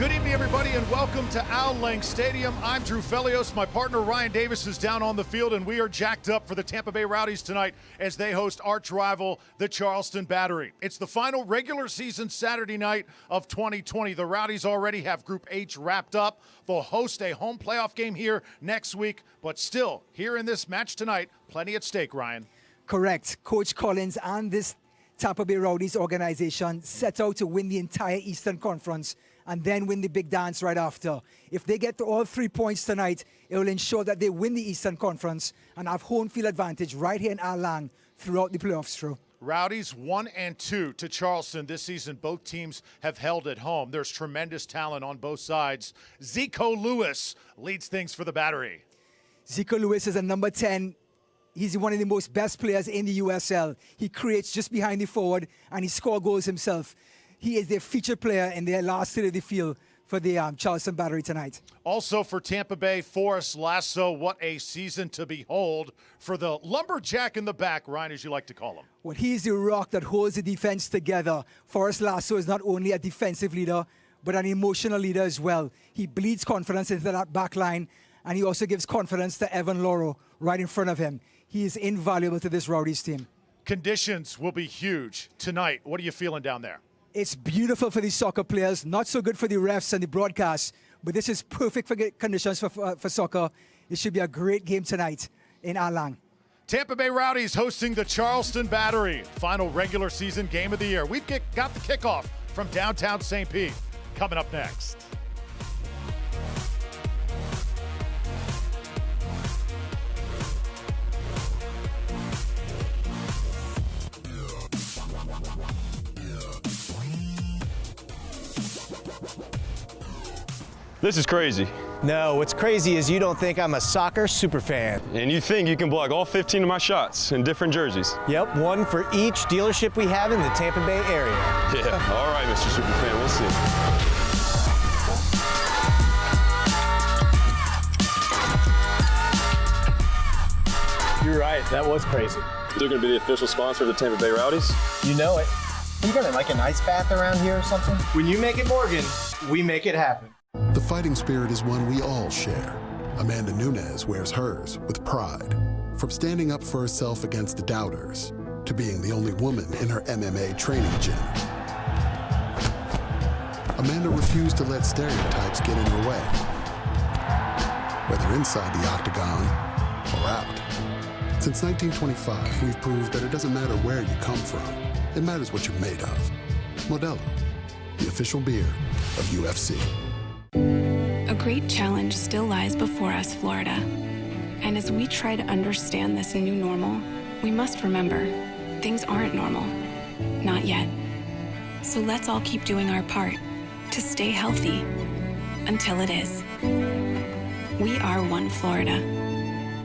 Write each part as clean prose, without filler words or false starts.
Good evening, everybody, and welcome to Al Lang Stadium. I'm Drew Felios. My partner Ryan Davis is down on the field, and we are jacked up for the Tampa Bay Rowdies tonight as they host arch rival, the Charleston Battery. It's the final regular season Saturday night of 2020. The Rowdies already have Group H wrapped up. They'll host a home playoff game here next week, but still, here in this match tonight, plenty at stake, Ryan. Correct. Coach Collins and this Tampa Bay Rowdies organization set out to win the entire Eastern Conference and then win the big dance right after. If they get to all 3 points tonight, it will ensure that they win the Eastern Conference and have home field advantage right here in Al Lang throughout the playoffs through. Rowdies 1-2 to Charleston this season. Both teams have held at home. There's tremendous talent on both sides. Zico Lewis leads things for the Battery. Zico Lewis is a number 10. He's one of the most best players in the USL. He creates just behind the forward and he scores goals himself. He is their featured player in their last third of the field for the Charleston Battery tonight. Also for Tampa Bay, Forrest Lasso. What a season to behold for the lumberjack in the back, Ryan, as you like to call him. Well, he's the rock that holds the defense together. Forrest Lasso is not only a defensive leader, but an emotional leader as well. He bleeds confidence into that back line, and he also gives confidence to Evan Lauro right in front of him. He is invaluable to this Rowdies team. Conditions will be huge tonight. What are you feeling down there? It's beautiful for the soccer players, not so good for the refs and the broadcasts, but this is perfect for conditions for soccer. It should be a great game tonight in Al Lang. Tampa Bay Rowdies hosting the Charleston Battery. Final regular season game of the year. We've got the kickoff from downtown St. Pete. Coming up next. This is crazy. No, what's crazy is you don't think I'm a soccer superfan. And you think you can block all 15 of my shots in different jerseys. Yep, one for each dealership we have in the Tampa Bay area. Yeah, all right, Mr. Superfan, we'll see. You're right, that was crazy. They're going to be the official sponsor of the Tampa Bay Rowdies? You know it. You got like an ice bath around here or something? When you make it Morgan, we make it happen. The fighting spirit is one we all share. Amanda Nunes wears hers with pride. From standing up for herself against the doubters, to being the only woman in her MMA training gym. Amanda refused to let stereotypes get in her way. Whether inside the octagon or out. Since 1925, we've proved that it doesn't matter where you come from. It matters what you're made of. Modelo, the official beer of UFC. A great challenge still lies before us, Florida. And as we try to understand this new normal, we must remember, things aren't normal. Not yet. So let's all keep doing our part to stay healthy until it is. We are One Florida.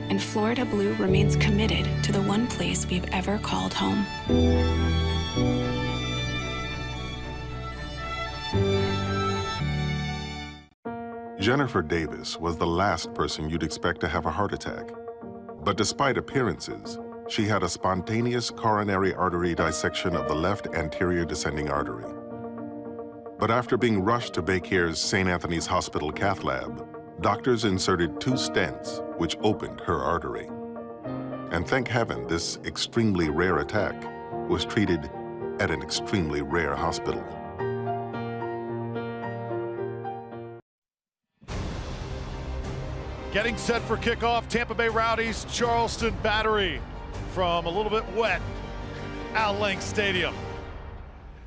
And Florida Blue remains committed to the one place we've ever called home. Jennifer Davis was the last person you'd expect to have a heart attack. But despite appearances, she had a spontaneous coronary artery dissection of the left anterior descending artery. But after being rushed to Baycare's St. Anthony's Hospital cath lab, doctors inserted 2 stents, which opened her artery. And thank heaven, this extremely rare attack was treated at an extremely rare hospital. Getting set for kickoff, Tampa Bay Rowdies, Charleston Battery from a little bit wet Al Lang Stadium.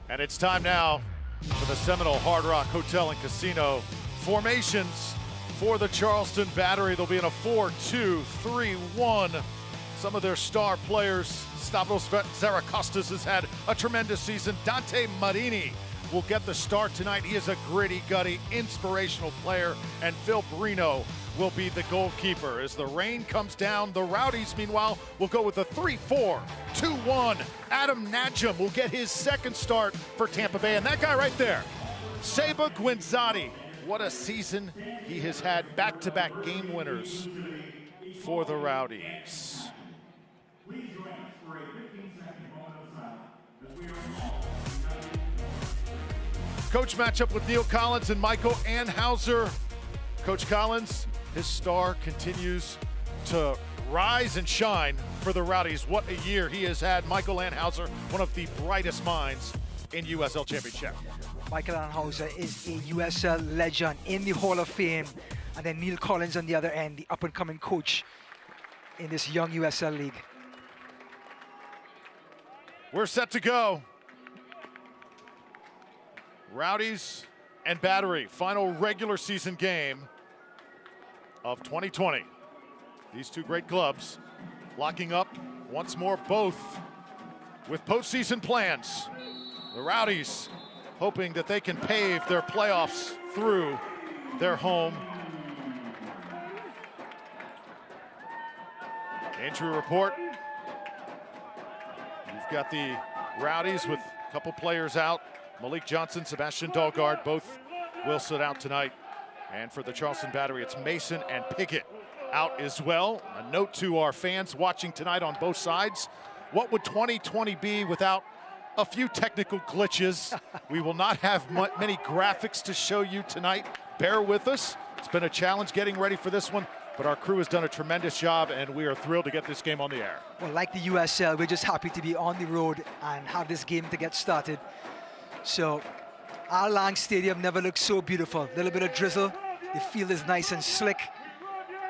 And it's time now for the Seminole Hard Rock Hotel and Casino formations for the Charleston Battery. They'll be in a 4-2-3-1. Some of their star players, Stavros Zarakostas has had a tremendous season. Dante Marini will get the start tonight. He is a gritty, gutty, inspirational player. And Phil Brino will be the goalkeeper. As the rain comes down, the Rowdies, meanwhile, will go with a 3-4-2-1. Adam Najam will get his second start for Tampa Bay. And that guy right there, Seba Guinzati. What a season he has had. Back-to-back game winners for the Rowdies. coach matchup with Neil Collins and Michael Anheuser. Coach Collins, his star continues to rise and shine for the Rowdies. What a year he has had. Michael Anheuser, one of the brightest minds in USL Championship. Michael Anheuser is a USL legend in the Hall of Fame. And then Neil Collins on the other end, the up-and-coming coach in this young USL league. We're set to go. Rowdies and Battery, final regular season game of 2020. These two great clubs locking up once more, both with postseason plans. The Rowdies hoping that they can pave their playoffs through their home. Injury report. You've got the Rowdies with a couple players out. Malik Johnson, Sebastian Dahlgaard, both will sit out tonight. And for the Charleston Battery, it's Mason and Pickett out as well. A note to our fans watching tonight on both sides. What would 2020 be without a few technical glitches? We will not have many graphics to show you tonight. Bear with us. It's been a challenge getting ready for this one, but our crew has done a tremendous job, and we are thrilled to get this game on the air. Well, like the USL, we're just happy to be on the road and have this game to get started. So, our Lang Stadium never looked so beautiful. A little bit of drizzle. The field is nice and slick.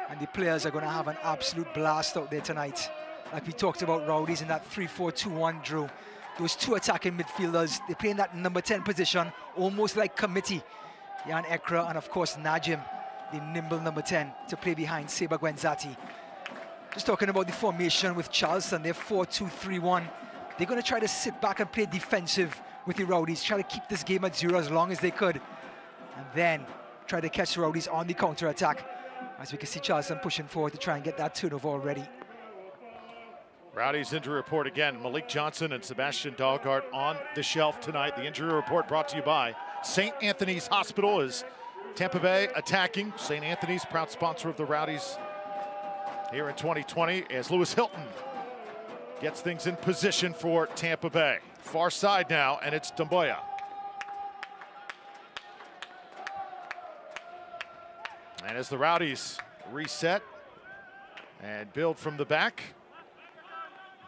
And the players are going to have an absolute blast out there tonight. Like we talked about Rowdies in that 3-4-2-1 drill. Those two attacking midfielders, they play in that number 10 position, almost like committee. Jan Ekra and, of course, Najim, the nimble number 10, to play behind Seba Gwenzati. Just talking about the formation with Charleston, they're 4-2-3-1. They're going to try to sit back and play defensive with the Rowdies, try to keep this game at 0 as long as they could, and then try to catch the Rowdies on the counter-attack, as we can see Charleston pushing forward to try and get that turnover already. Rowdies injury report again. Malik Johnson and Sebastian Dahlgaard on the shelf tonight. The injury report brought to you by St. Anthony's Hospital as Tampa Bay attacking. St. Anthony's, proud sponsor of the Rowdies here in 2020, as Lewis Hilton gets things in position for Tampa Bay. Far side now, and it's Dumboya. And as the Rowdies reset and build from the back,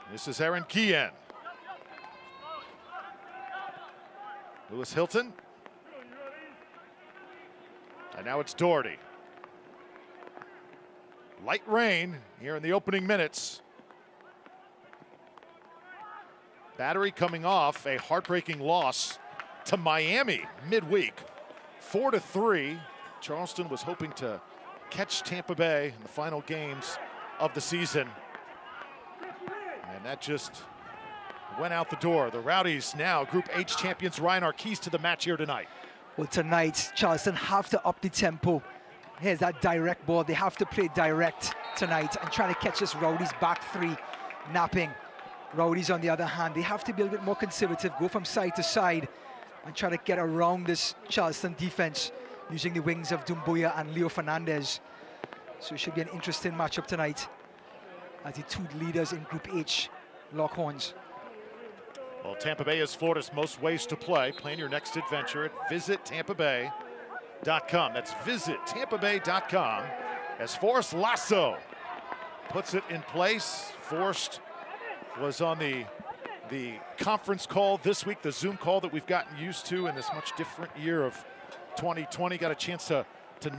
this is Aaron Kian. Lewis Hilton. And now it's Doherty. Light rain here in the opening minutes. Battery coming off a heartbreaking loss to Miami midweek. 4-3. Charleston was hoping to catch Tampa Bay in the final games of the season. And that just went out the door. The Rowdies now Group H champions. Ryan, our keys to the match here tonight. Well, tonight, Charleston have to up the tempo. Here's that direct ball. They have to play direct tonight and try to catch this Rowdies back three napping. Rowdies, on the other hand, they have to be a little bit more conservative, go from side to side and try to get around this Charleston defense using the wings of Dumboya and Leo Fernandez. So it should be an interesting matchup tonight as the two leaders in Group H lock horns. Well, Tampa Bay is Florida's most ways to play. Plan your next adventure at visitTampaBay.com. That's visitTampaBay.com. As Forrest Lasso puts it in place. Forrest was on the conference call this week, the Zoom call that we've gotten used to in this much different year of 2020. Got a chance to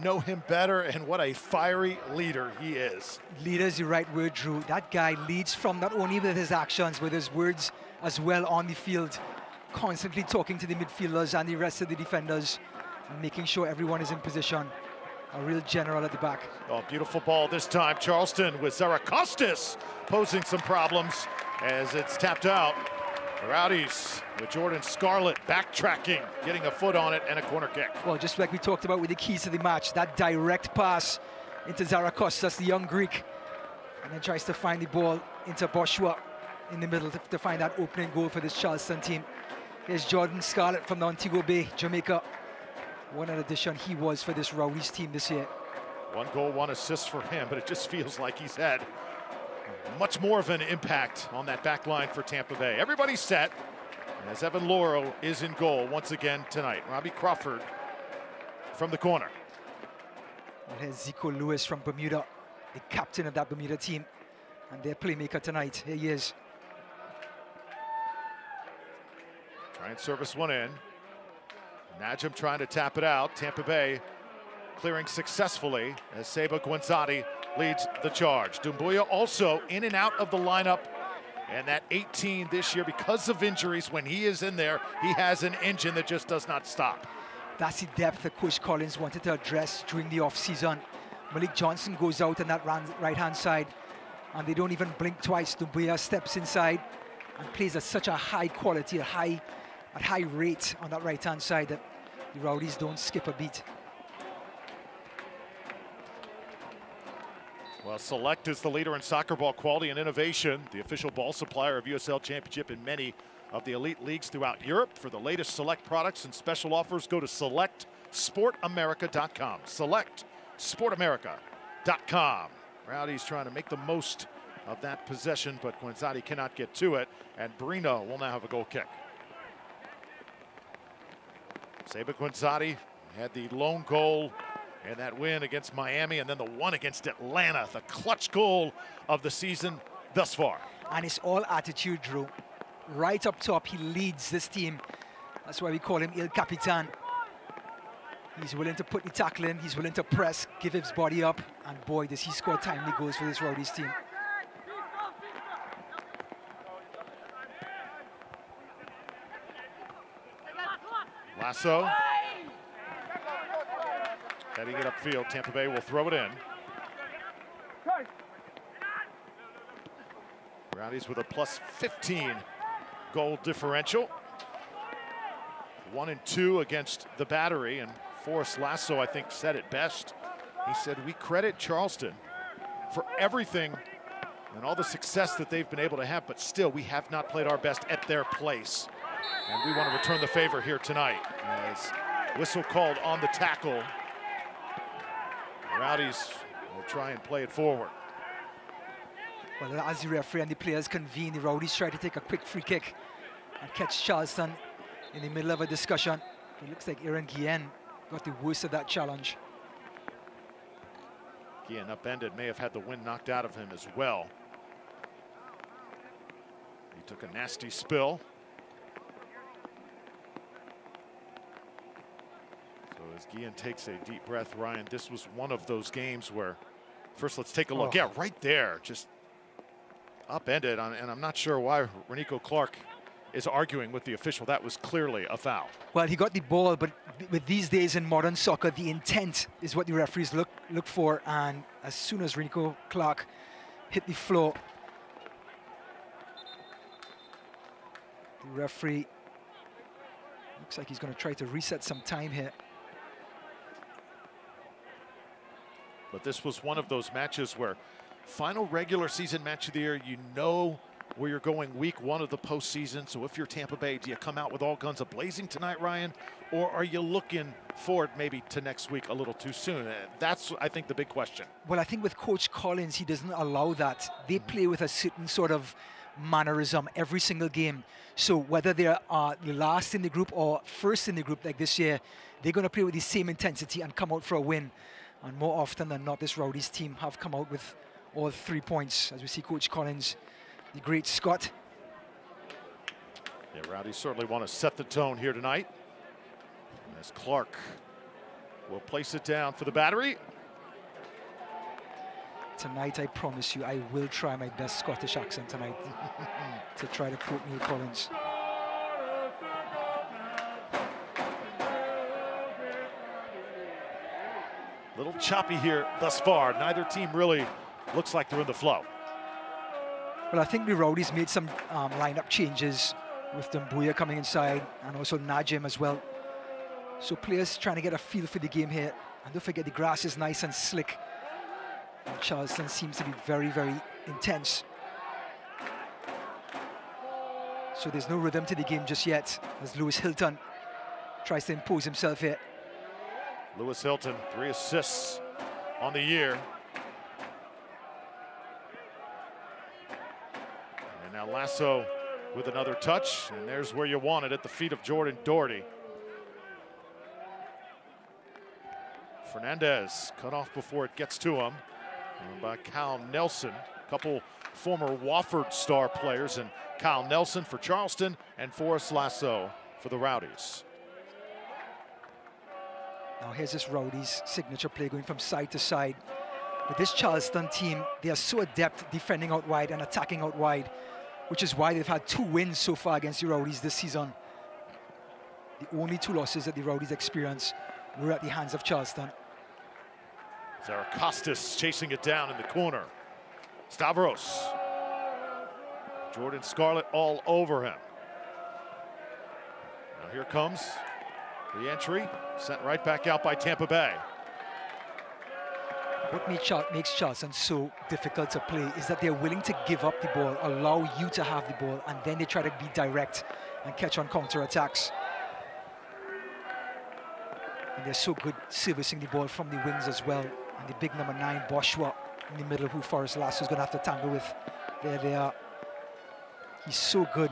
know him better, and what a fiery leader he is. Leader is the right word, Drew. That guy leads from not only with his actions, with his words as well on the field, constantly talking to the midfielders and the rest of the defenders and making sure everyone is in position. A real general at the back. Oh, beautiful ball this time. Charleston with Zarakostas posing some problems as it's tapped out. The Rowdies with Jordan Scarlett backtracking, getting a foot on it, and a corner kick. Well, just like we talked about with the keys to the match, that direct pass into Zarakostas, the young Greek, and then tries to find the ball into Boshua in the middle to find that opening goal for this Charleston team. Here's Jordan Scarlett from the Montego Bay, Jamaica. What an addition he was for this Rowdies team this year. 1 goal, 1 assist for him, but it just feels like he's had much more of an impact on that back line for Tampa Bay. Everybody's set. as Evan Lauro is in goal once again tonight. Robbie Crawford from the corner. Well, here's Zico Lewis from Bermuda, the captain of that Bermuda team, and their playmaker tonight. Here he is. Try and service one in. Najim trying to tap it out. Tampa Bay clearing successfully as Seba Guenzati leads the charge. Doumbouya also in and out of the lineup. And that 18 this year, because of injuries, when he is in there, he has an engine that just does not stop. That's the depth that Coach Collins wanted to address during the off-season. Malik Johnson goes out on that right-hand side, and they don't even blink twice. Doumbouya steps inside and plays at such a high quality, at high rate on that right-hand side that the Rowdies don't skip a beat. Well, Select is the leader in soccer ball quality and innovation, the official ball supplier of USL Championship in many of the elite leagues throughout Europe. For the latest Select products and special offers, go to selectsportamerica.com. Selectsportamerica.com. Rowdies trying to make the most of that possession, but Guenzati cannot get to it, and Brino will now have a goal kick. Seba Guenzati had the lone goal and that win against Miami, and then the one against Atlanta, the clutch goal of the season thus far. And it's all attitude, Drew. Right up top, he leads this team. That's why we call him El Capitan. He's willing to put the tackle in, he's willing to press, give his body up, and boy, does he score timely goals for this Rowdies team. Lasso. Heading it upfield, Tampa Bay will throw it in. Rowdies with a plus 15 goal differential. 1 and 2 against the Battery, and Forrest Lasso, I think, said it best. He said, we credit Charleston for everything and all the success that they've been able to have, but still, we have not played our best at their place. And we want to return the favor here tonight. As whistle called on the tackle. Rowdies will try and play it forward. Well, as the referee and the players convene, the Rowdies try to take a quick free kick and catch Charleston in the middle of a discussion. It looks like Aaron Guillen got the worst of that challenge. Guillen upended, may have had the wind knocked out of him as well. He took a nasty spill. So as Guillen takes a deep breath, Ryan, this was one of those games where, first let's take a look. Yeah, right there, just upended, and I'm not sure why Renico Clark is arguing with the official. That was clearly a foul. Well, he got the ball, but with these days in modern soccer, the intent is what the referees look for, and as soon as Renico Clark hit the floor, the referee looks like he's going to try to reset some time here. But this was one of those matches where final regular season match of the year, you know where you're going week 1 of the postseason. So if you're Tampa Bay, do you come out with all guns a-blazing tonight, Ryan? Or are you looking forward maybe to next week a little too soon? That's, I think, the big question. Well, I think with Coach Collins, he doesn't allow that. They play with a certain sort of mannerism every single game. So whether they are last in the group or first in the group like this year, they're going to play with the same intensity and come out for a win. And more often than not, this Rowdies team have come out with all 3 points, as we see Coach Collins, the great Scot. Yeah, Rowdies certainly want to set the tone here tonight. As Clark will place it down for the Battery. Tonight, I promise you, I will try my best Scottish accent tonight to try to quote Neil Collins. Little choppy here thus far. Neither team really looks like they're in the flow. Well, I think the Rowdies made some lineup changes with Doumbouya coming inside and also Najim as well. So players trying to get a feel for the game here. And don't forget, the grass is nice and slick. And Charleston seems to be very, very intense. So there's no rhythm to the game just yet as Lewis Hilton tries to impose himself here. Lewis Hilton, 3 assists on the year. And now Lasso with another touch, and there's where you want it, at the feet of Jordan Doherty. Fernandez cut off before it gets to him by Kyle Nelson. A couple former Wofford star players, and Kyle Nelson for Charleston and Forrest Lasso for the Rowdies. Now here's this Rowdies signature play going from side to side. But this Charleston team, they are so adept defending out wide and attacking out wide, which is why they've had 2 wins so far against the Rowdies this season. The only 2 losses that the Rowdies experienced were at the hands of Charleston. Zaracostas chasing it down in the corner. Stavros. Jordan Scarlett all over him. Now here comes the entry, sent right back out by Tampa Bay. What makes Charleston so difficult to play is that they're willing to give up the ball, allow you to have the ball, and then they try to be direct and catch on counter-attacks. And they're so good servicing the ball from the wings as well. And the big number 9, Boschwa, in the middle, who Forrest Lasso is going to have to tangle with. There they are. He's so good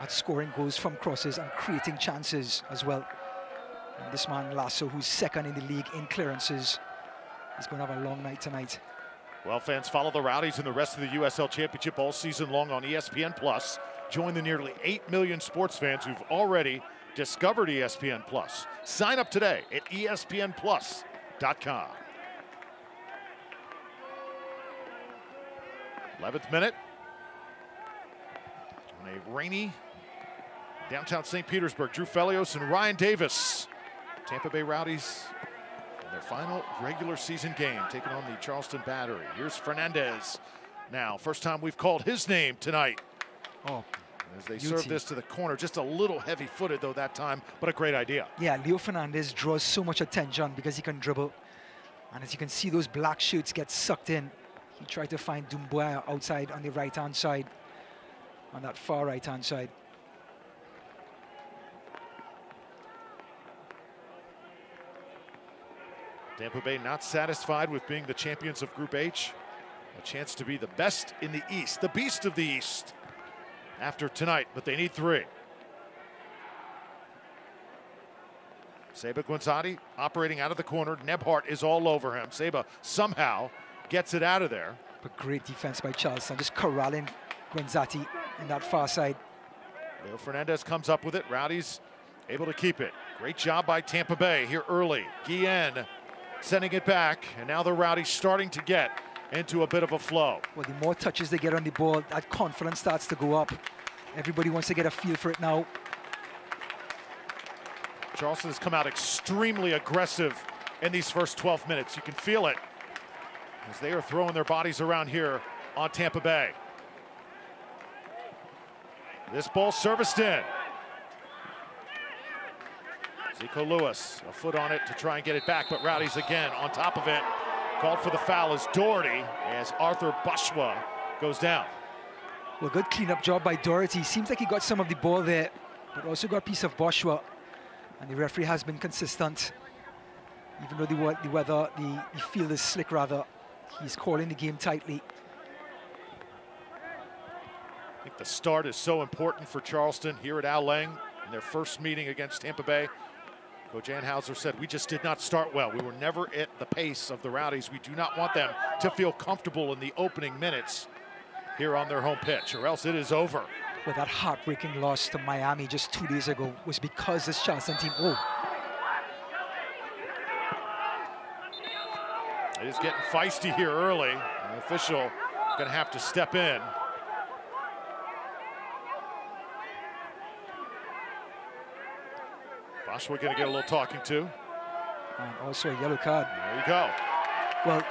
at scoring goals from crosses and creating chances as well. And this man, Lasso, who's second in the league in clearances, he's going to have a long night tonight. Well, fans, follow the Rowdies and the rest of the USL Championship all season long on ESPN+. Join the nearly 8 million sports fans who've already discovered ESPN+. Sign up today at ESPNplus.com. 11th minute. On a rainy downtown St. Petersburg, Drew Felios and Ryan Davis. Tampa Bay Rowdies in their final regular season game, taking on the Charleston Battery. Here's Fernandez. Now, first time we've called his name tonight. Oh, as they serve this to the corner, just a little heavy-footed though that time, but a great idea. Yeah, Leo Fernandez draws so much attention because he can dribble. And as you can see, those black shirts get sucked in. He tried to find Dumbuya outside on the right-hand side, on that far right-hand side. Tampa Bay not satisfied with being the champions of Group H. A chance to be the best in the East, the beast of the East, after tonight, but they need 3. Seba Guanzati operating out of the corner. Nebhart is all over him. Seba somehow gets it out of there. But great defense by Charleston, just corralling Guanzati in that far side. Leo Fernandez comes up with it. Rowdies able to keep it. Great job by Tampa Bay here early. Guillen sending it back, and now the Rowdies starting to get into a bit of a flow. Well, the more touches they get on the ball, that confidence starts to go up. Everybody wants to get a feel for it now. Charleston has come out extremely aggressive in these first 12 minutes. You can feel it as they are throwing their bodies around here on Tampa Bay. This ball serviced in. Zico Lewis, a foot on it to try and get it back, but Rowdies again on top of it. Called for the foul is Doherty as Arthur Boschwa goes down. Well, good cleanup job by Doherty. Seems like he got some of the ball there, but also got a piece of Boschwa. And the referee has been consistent. Even though the field is slick rather, he's calling the game tightly. I think the start is so important for Charleston here at Al Lang in their first meeting against Tampa Bay. Coach Anhauser said, we just did not start well. We were never at the pace of the Rowdies. We do not want them to feel comfortable in the opening minutes here on their home pitch, or else it is over. Well, that heartbreaking loss to Miami just 2 days ago was because this Charleston team, It is getting feisty here early. And the official going to have to step in. Boschwa going to get a little talking to. And also a yellow card. There you go. Well,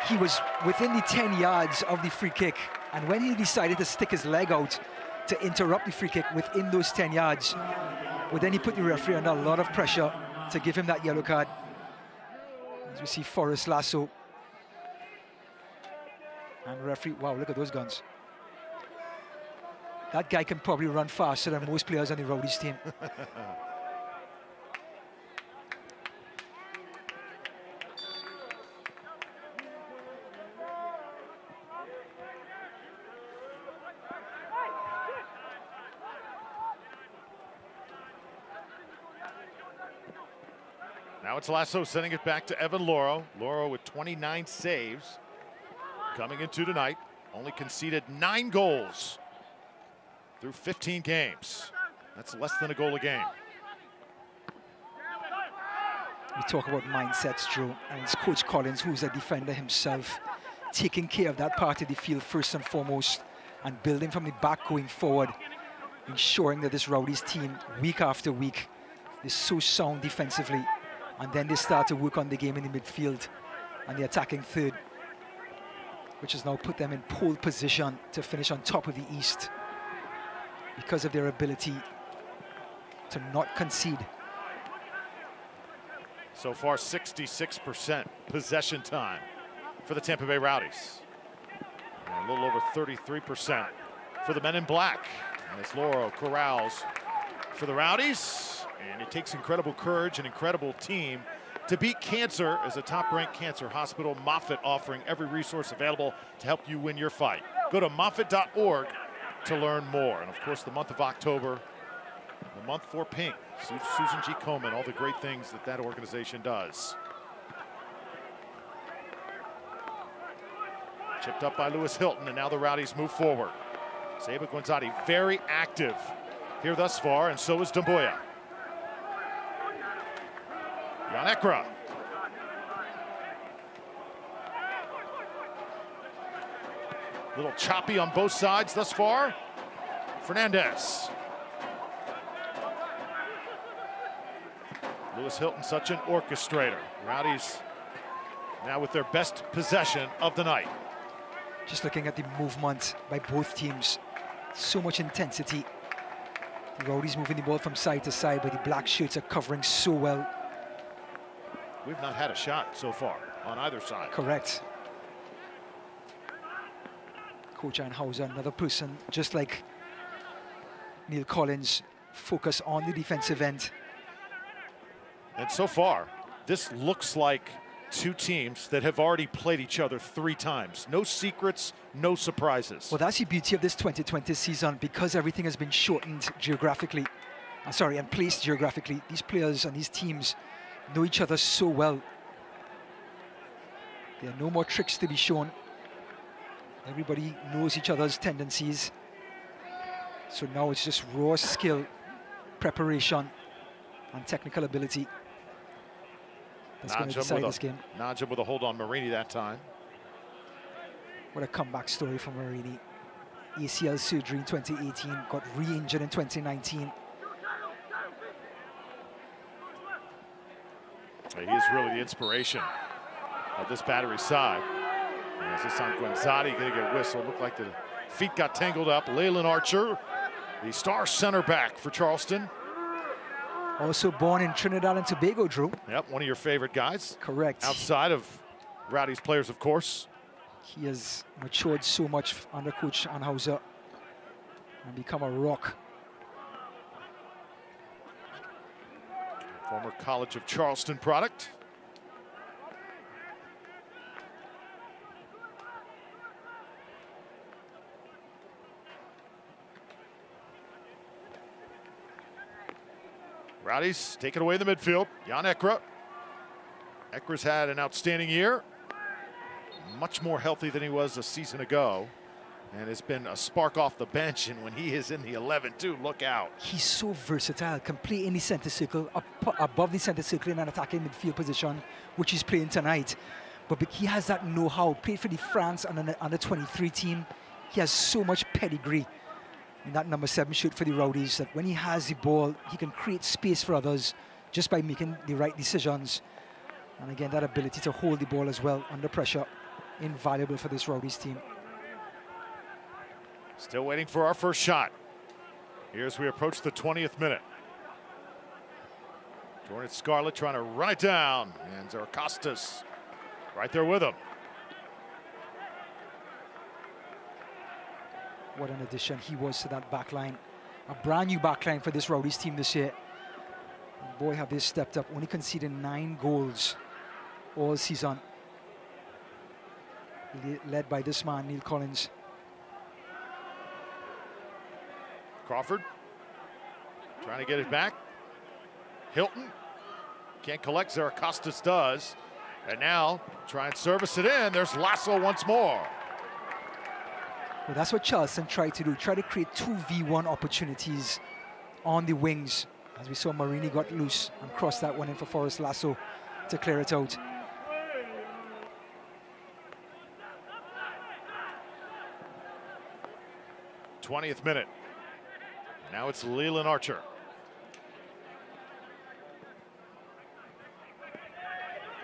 he was within the 10 yards of the free kick, and when he decided to stick his leg out to interrupt the free kick within those 10 yards, well, then he put the referee under a lot of pressure to give him that yellow card. As we see Forrest Lasso. And referee, wow, look at those guns. That guy can probably run faster than most players on the Rowdies team. Now it's Lasso sending it back to Evan Loro. Loro with 29 saves coming into tonight. Only conceded 9 goals through 15 games. That's less than a goal a game. We talk about mindsets, Joe, and it's Coach Collins, who's a defender himself, taking care of that part of the field first and foremost, and building from the back going forward, ensuring that this Rowdies team, week after week, is so sound defensively, and then they start to work on the game in the midfield and the attacking third, which has now put them in pole position to finish on top of the East because of their ability to not concede. So far, 66% possession time for the Tampa Bay Rowdies. And a little over 33% for the men in black. And it's Loro corrals for the Rowdies. And it takes incredible courage and incredible team to beat cancer as a top-ranked cancer hospital. Moffitt offering every resource available to help you win your fight. Go to moffitt.org to learn more. And of course, the month of October, the month for pink. Susan G. Komen, all the great things that that organization does. Chipped up by Lewis Hilton, and now the Rowdies move forward. Seba Gonzati very active here thus far, and so is Damboya. Jan Ekra. Little choppy on both sides thus far. Fernandez. Lewis Hilton, such an orchestrator. Rowdies now with their best possession of the night. Just looking at the movement by both teams, so much intensity. The Rowdies moving the ball from side to side, but the black shirts are covering so well. We've not had a shot so far on either side. Correct. Coach Anhauser, another person, just like Neil Collins, focus on the defensive end. And so far, this looks like two teams that have already played each other 3 times. No secrets, no surprises. Well, that's the beauty of this 2020 season, because everything has been shortened geographically. And placed geographically. These players and these teams know each other so well. There are no more tricks to be shown. Everybody knows each other's tendencies. So now it's just raw skill, preparation, and technical ability. That's going to decide this game. Najib with a hold on Marini that time. What a comeback story for Marini. ACL surgery in 2018, got re-injured in 2019. He is really the inspiration of this battery side. And as this on Gonzati going to get whistled. Looked like the feet got tangled up. Leyland Archer, the star center back for Charleston. Also born in Trinidad and Tobago, Drew. Yep, one of your favorite guys. Correct. Outside of Rowdies players, of course. He has matured so much under Coach Anhauser and become a rock. Former College of Charleston product. Rowdies take it away in the midfield. Jan Ekra. Ekra's had an outstanding year. Much more healthy than he was a season ago. And has been a spark off the bench. And when he is in the 11, too, look out. He's so versatile. Can play in the center circle, above the center circle in an attacking midfield position, which he's playing tonight. But he has that know-how. Played for the France under 23 team. He has so much pedigree in that number 7 shirt for the Rowdies, that when he has the ball, he can create space for others just by making the right decisions. And again, that ability to hold the ball as well under pressure, invaluable for this Rowdies team. Still waiting for our first shot. Here as we approach the 20th minute. Jordan Scarlett trying to run it down, and Zaracostas right there with him. What an addition he was to that back line. A brand new back line for this Rowdies team this year. And boy, have they stepped up, only conceding 9 goals all season. Led by this man, Neil Collins. Crawford trying to get it back. Hilton Can't collect, Zaracostas does. And now, try and service it in. There's Lasso once more. Well, that's what Charleston tried to do, try to create 2v1 opportunities on the wings. As we saw, Marini got loose and crossed that one in for Forrest Lasso to clear it out. '20th minute. Now it's Leland Archer.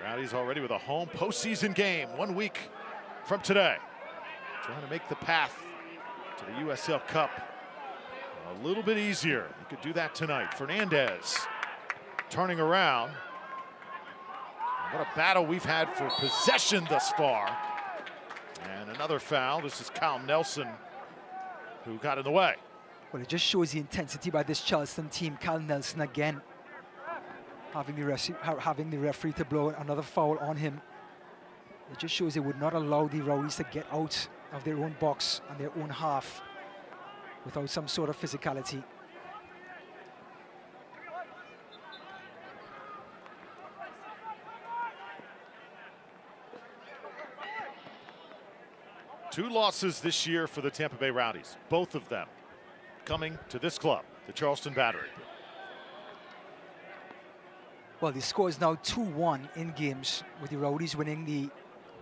Rowdies already with a home postseason game 1 week from today. Trying to make the path to the USL Cup a little bit easier. You could do that tonight. Fernandez turning around. What a battle we've had for possession thus far. And another foul. This is Kyle Nelson who got in the way. Well, it just shows the intensity by this Charleston team. Kyle Nelson again having the referee to blow another foul on him. It just shows they would not allow the Rowdies to get out of their own box and their own half without some sort of physicality. Two losses this year for the Tampa Bay Rowdies, both of them coming to this club, the Charleston Battery. Well, the score is now 2-1 in games, with the Rowdies winning the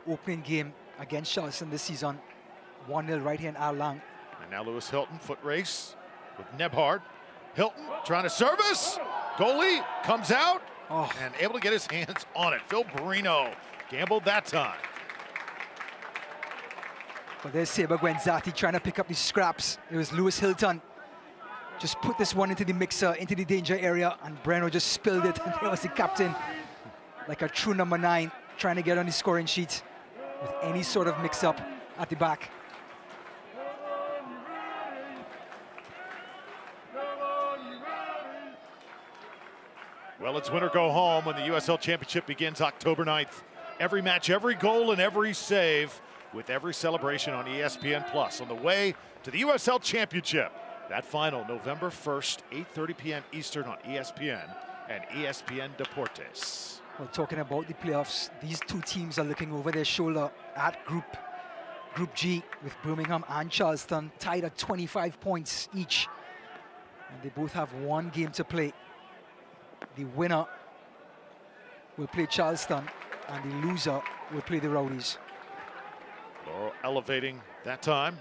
opening game against Charleston this season, 1-0 right here in Al Lang. And now Lewis Hilton, foot race with Nebhard. Hilton trying to service. Goalie comes out and able to get his hands on it. Phil Barino gambled that time. Well, there's Saber Guenzati trying to pick up the scraps. It was Lewis Hilton. Just put this one into the mixer, into the danger area, and Breno just spilled it. And there was the captain, like a true number 9, trying to get on the scoring sheet with any sort of mix-up at the back. Well, it's win or go home when the USL Championship begins October 9th. Every match, every goal, and every save, with every celebration on ESPN+. On the way to the USL Championship. That final, November 1st, 8:30 p.m. Eastern on ESPN and ESPN Deportes. Well, talking about the playoffs, these two teams are looking over their shoulder at Group G, with Birmingham and Charleston tied at 25 points each. And they both have one game to play. The winner will play Charleston, and the loser will play the Rowdies. Laurel elevating that time.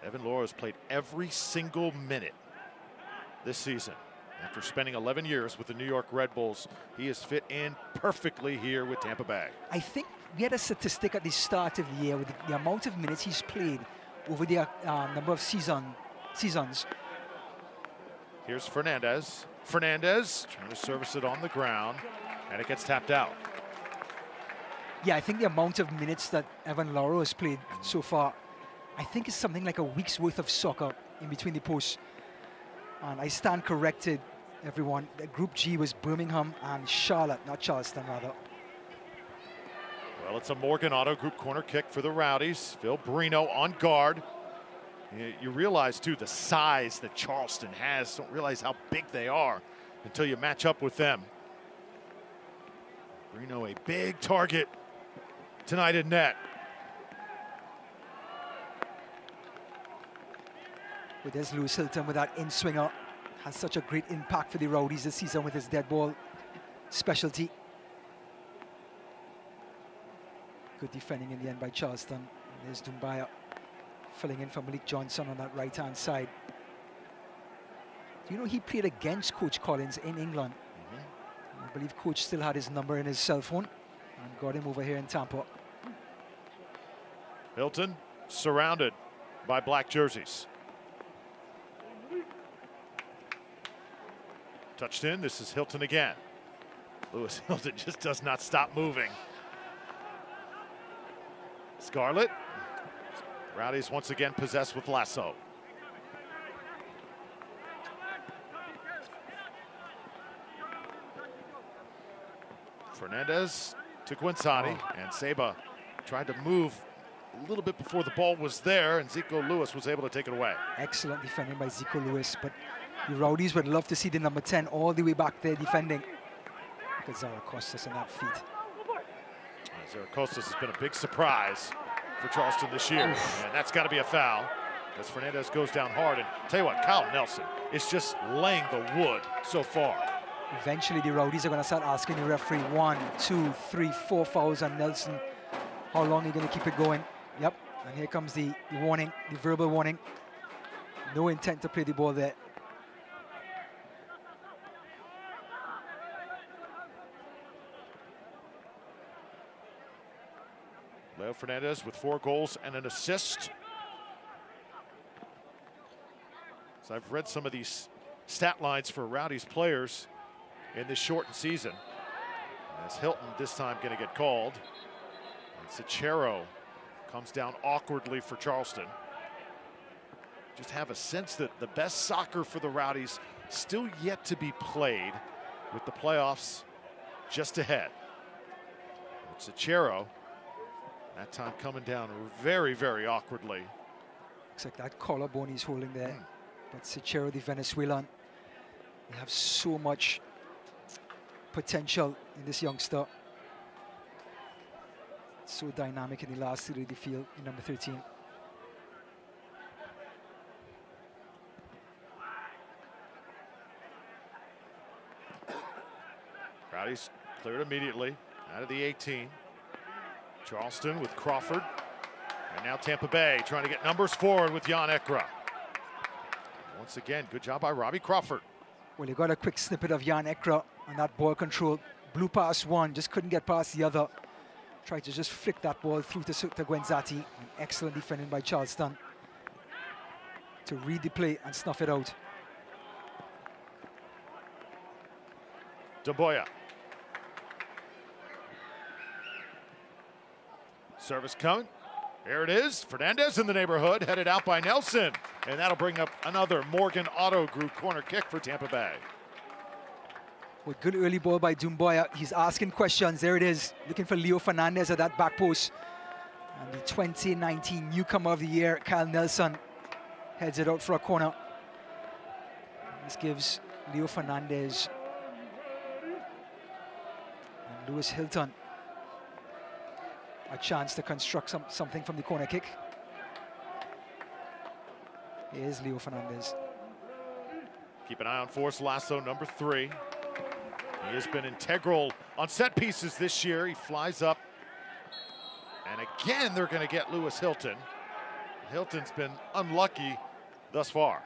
Evan Laurel has played every single minute this season. After spending 11 years with the New York Red Bulls, he has fit in perfectly here with Tampa Bay. I think we had a statistic at the start of the year with the amount of minutes he's played over the number of seasons. Here's Fernandez. Fernandez trying to service it on the ground, and it gets tapped out. Yeah, I think the amount of minutes that Evan Laurel has played so far, I think it's something like a week's worth of soccer in between the posts. And I stand corrected, everyone. Group G was Birmingham and Charlotte, not Charleston, rather. Well, it's a Morgan Auto Group corner kick for the Rowdies. Phil Barino on guard. You realize, too, the size that Charleston has. Don't realize how big they are until you match up with them. Barino, a big target tonight in net. But there's Lewis Hilton with that in-swinger. Has such a great impact for the Rowdies this season with his dead ball specialty. Good defending in the end by Charleston. And there's Dumbaya filling in for Malik Johnson on that right-hand side. Do you know he played against Coach Collins in England? I believe Coach still had his number in his cell phone and got him over here in Tampa. Hilton surrounded by black jerseys. Touched in, this is Hilton again. Lewis Hilton just does not stop moving. Scarlett. Rowdies once again possessed with Lasso. Fernandez to Guenzati, and Seba tried to move a little bit before the ball was there, and Zico Lewis was able to take it away. Excellent defending by Zico Lewis, but the Rowdies would love to see the number 10 all the way back there defending. at Zaracostas in that feat. Zaracostas has been a big surprise for Charleston this year, and that's got to be a foul as Fernandez goes down hard. And tell you what, Kyle Nelson is just laying the wood so far. Eventually, the Rowdies are going to start asking the referee 1, 2, 3, 4 fouls on Nelson. How long are you going to keep it going? Yep, and here comes the warning, the verbal warning. No intent to play the ball there. Leo Fernandez with 4 goals and an assist. So I've read some of these stat lines for Rowdies players in this shortened season. As Hilton this time going to get called. And Sachero comes down awkwardly for Charleston. Just have a sense that the best soccer for the Rowdies still yet to be played, with the playoffs just ahead. Sachero, that time coming down very, very awkwardly. Looks like that collarbone he's holding there. But Sachero, the Venezuelan, they have so much potential in this youngster. So dynamic in the last third of the field in number 13. Rowdies cleared immediately out of the 18. Charleston with Crawford. And now Tampa Bay trying to get numbers forward with Jan Ekra. Once again, good job by Robbie Crawford. Well, you got a quick snippet of Jan Ekra on that ball control. Blew past one, just couldn't get past the other. Tried to just flick that ball through to Gwenzati. An excellent defending by Charleston to read the play and snuff it out. Damboya. Service coming. There it is. Fernandez in the neighborhood, headed out by Nelson. And that'll bring up another Morgan Auto Group corner kick for Tampa Bay. Well, good early ball by Damboya. He's asking questions. There it is. Looking for Leo Fernandez at that back post. And the 2019 newcomer of the year, Kyle Nelson, heads it out for a corner. This gives Leo Fernandez and Lewis Hilton a chance to construct something from the corner kick. Here's Leo Fernandez. Keep an eye on Forrest Lasso, number 3. He has been integral on set pieces this year. He flies up. And again, they're going to get Lewis Hilton. Hilton's been unlucky thus far.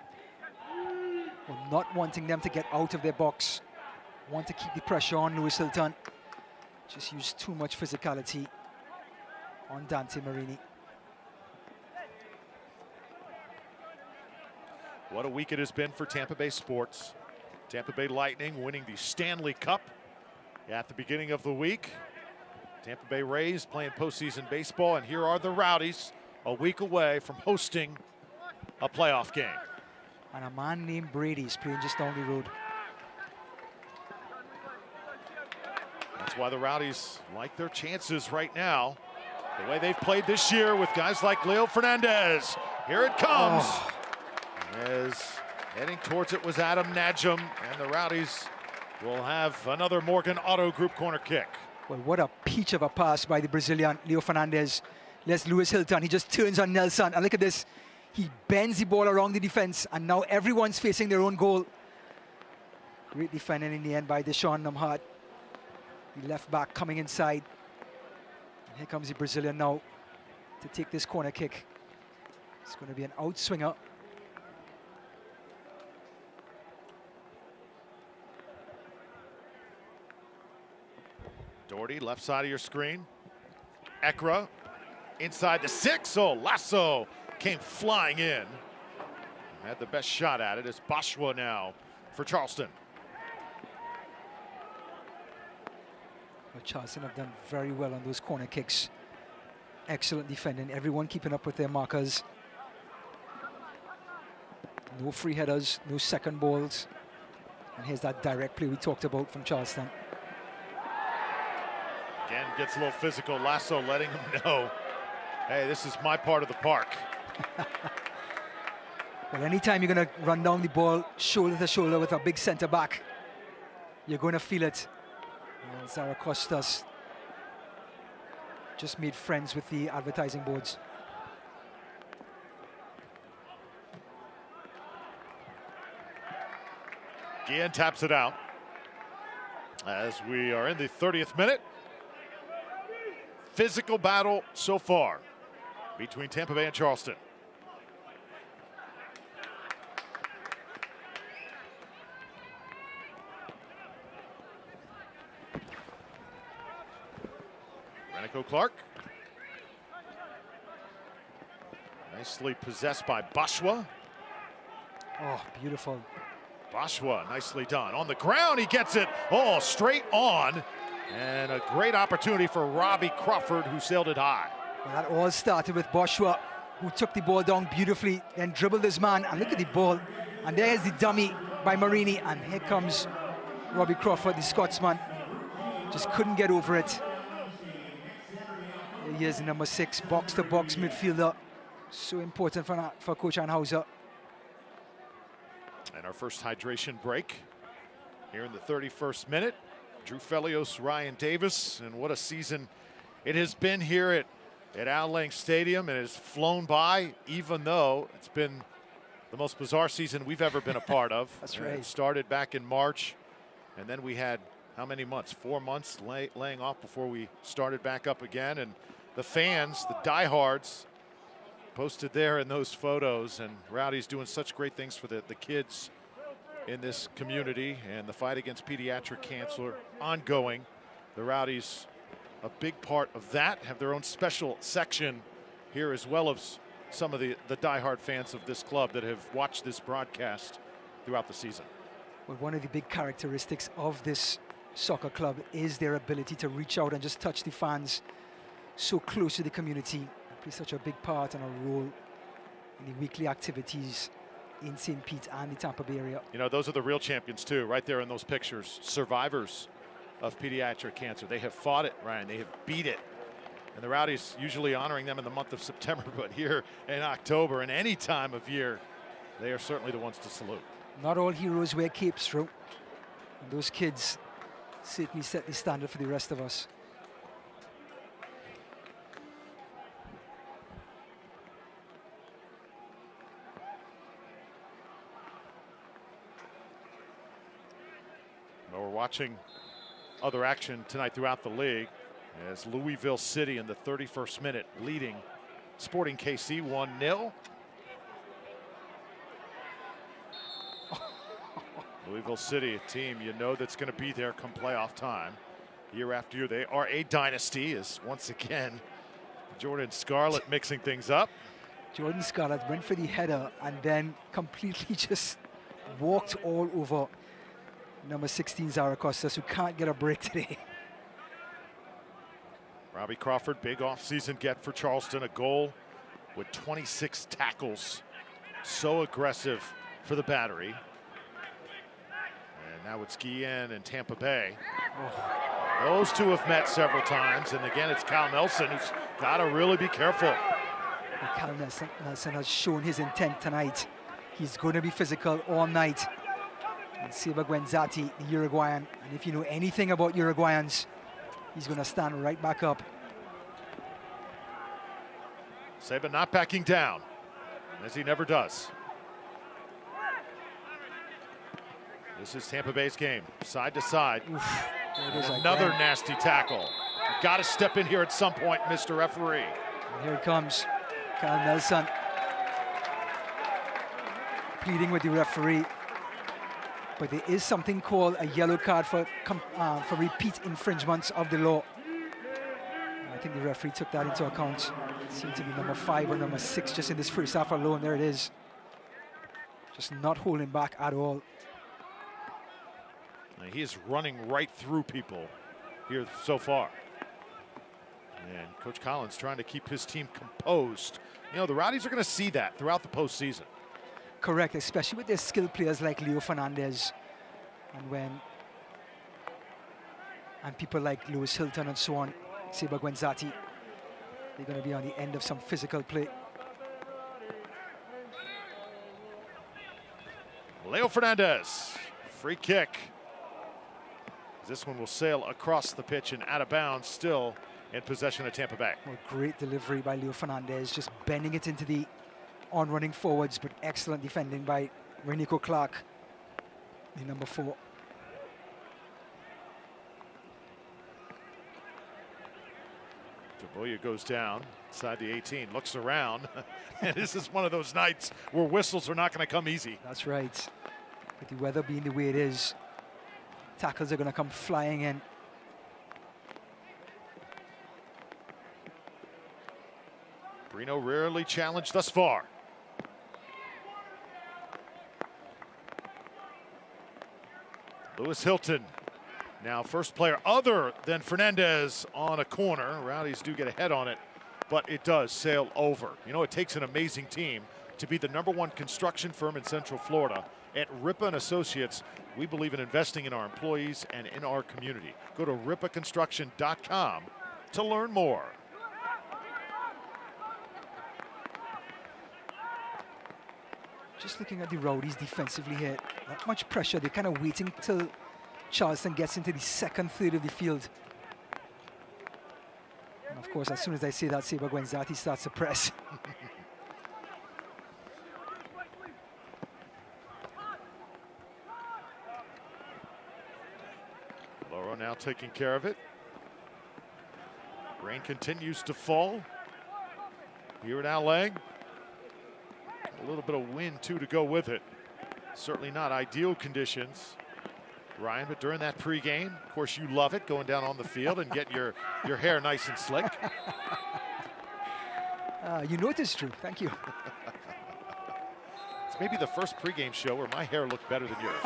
Well, not wanting them to get out of their box. Want to keep the pressure on Lewis Hilton. Just used too much physicality on Dante Marini. What a week it has been for Tampa Bay sports. Tampa Bay Lightning winning the Stanley Cup at the beginning of the week. Tampa Bay Rays playing postseason baseball, and here are the Rowdies a week away from hosting a playoff game. And a man named Brady is playing just down the road. That's why the Rowdies like their chances right now. The way they've played this year with guys like Leo Fernandez. Here it comes. As heading towards it was Adam Najum, and the Rowdies will have another Morgan Auto Group corner kick. Well, what a peach of a pass by the Brazilian, Leo Fernandez. Let's Lewis Hilton. He just turns on Nelson. And look at this. He bends the ball around the defense, and now everyone's facing their own goal. Great defending in the end by Deshaun Namhat. The left back coming inside. And here comes the Brazilian now to take this corner kick. It's going to be an outswinger. Doherty, left side of your screen. Ekra inside the 6. Oh, Lasso came flying in. Had the best shot at it. It's Bashwa now for Charleston. Well, Charleston have done very well on those corner kicks. Excellent defending. Everyone keeping up with their markers. No free headers, no second balls. And here's that direct play we talked about from Charleston. Again, gets a little physical. Lasso letting him know, hey, this is my part of the park. Well, anytime you're going to run down the ball shoulder to shoulder with a big center back, you're going to feel it. And Zara Costas just made friends with the advertising boards. Guillen taps it out as we are in the 30th minute. Physical battle so far between Tampa Bay and Charleston. Renico Clark. Nicely possessed by Bashwa. Oh, beautiful. Bashwa, nicely done. On the ground, he gets it. Oh, straight on. And a great opportunity for Robbie Crawford, who sailed it high. Well, that all started with Bashwa, who took the ball down beautifully, then dribbled his man, and look at the ball. And there's the dummy by Marini, and here comes Robbie Crawford, the Scotsman. Just couldn't get over it. Here's the number 6, box-to-box midfielder. So important for Coach Anhauser. And our first hydration break here in the 31st minute. Drew Felios, Ryan Davis, and what a season it has been here at Al Lang Stadium. And it has flown by, even though it's been the most bizarre season we've ever been a part of. That's right. It started back in March, and then we had how many months? 4 months laying off before we started back up again. And the fans, the diehards, posted there in those photos, and Rowdies doing such great things for the kids in this community, and the fight against pediatric cancer ongoing. The Rowdies, a big part of that, have their own special section here, as well as some of the diehard fans of this club that have watched this broadcast throughout the season. Well, one of the big characteristics of this soccer club is their ability to reach out and just touch the fans so close to the community and play such a big part and a role in the weekly activities in St. Pete and the Tampa Bay area. You know, those are the real champions too, right there in those pictures. Survivors of pediatric cancer. They have fought it, Ryan. They have beat it. And the Rowdies usually honoring them in the month of September, but here in October and any time of year, they are certainly the ones to salute. Not all heroes wear capes, Drew. And those kids certainly set the standard for the rest of us. Well, we're watching other action tonight throughout the league as Louisville City in the 31st minute leading Sporting KC 1-0. Louisville City, a team you know that's going to be there come playoff time. Year after year, they are a dynasty, as once again Jordan Scarlett mixing things up. Jordan Scarlett went for the header and then completely just walked all over number 16, Zara Costas, who can't get a break today. Robbie Crawford, big offseason get for Charleston, a goal with 26 tackles. So aggressive for the battery. And now it's Guillen and Tampa Bay. Oh. Those two have met several times. And again, it's Cal Nelson who's got to really be careful. Well, Cal Nelson has shown his intent tonight. He's going to be physical all night. And Seba Guenzati, the Uruguayan, and if you know anything about Uruguayans, he's going to stand right back up. Seba not backing down, as he never does. This is Tampa Bay's game, side to side. Oof, another nasty tackle. Got to step in here at some point, Mr. Referee. And here it comes, Cal Nelson pleading with the referee. But there is something called a yellow card for repeat infringements of the law. I think the referee took that into account. It seemed to be number 5 or number 6 just in this first half alone. There it is. Just not holding back at all. Now he is running right through people here so far. And Coach Collins trying to keep his team composed. You know, the Rowdies are going to see that throughout the postseason. Correct, especially with their skilled players like Leo Fernandez and people like Lewis Hilton and so on, Seba Guenzati. They're going to be on the end of some physical play. Leo Fernandez, free kick. This one will sail across the pitch and out of bounds, still in possession of Tampa Bay. Well, great delivery by Leo Fernandez, just bending it into the on-running forwards, but excellent defending by Renico Clark, the number 4. Taboya goes down inside the 18, looks around, and this is one of those nights where whistles are not going to come easy. That's right. With the weather being the way it is, tackles are going to come flying in. Brino rarely challenged thus far. Lewis Hilton, now first player other than Fernandez on a corner. Rowdies do get ahead on it, but it does sail over. You know, it takes an amazing team to be the #1 construction firm in Central Florida. At Ripa & Associates, we believe in investing in our employees and in our community. Go to ripaconstruction.com to learn more. Just looking at the Rowdies defensively here, not much pressure. They're kind of waiting till Charleston gets into the second third of the field. And of course, as soon as I say that, Saber Guenzati starts to press. Loro now taking care of it. Rain continues to fall here in LA. A little bit of wind, too, to go with it. Certainly not ideal conditions, Ryan, but during that pregame, of course, you love it, going down on the field and getting your hair nice and slick. You know it is true. Thank you. It's maybe the first pregame show where my hair looked better than yours.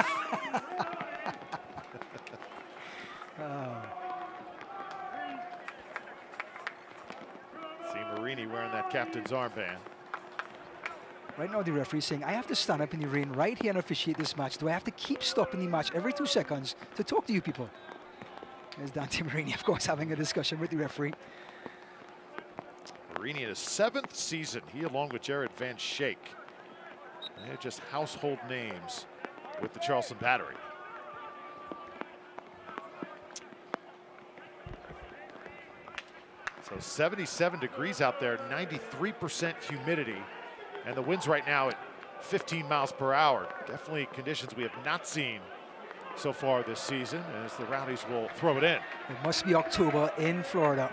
See Marini wearing that captain's armband. Right now, the referee is saying, I have to stand up in the rain right here and officiate this match. Do I have to keep stopping the match every 2 seconds to talk to you people? There's Dante Marini, of course, having a discussion with the referee. Marini in his 7th season, he along with Jared Van Schaik. They're just household names with the Charleston Battery. So 77 degrees out there, 93% humidity. And the winds right now at 15 miles per hour. Definitely conditions we have not seen so far this season, as the Rowdies will throw it in. It must be October in Florida,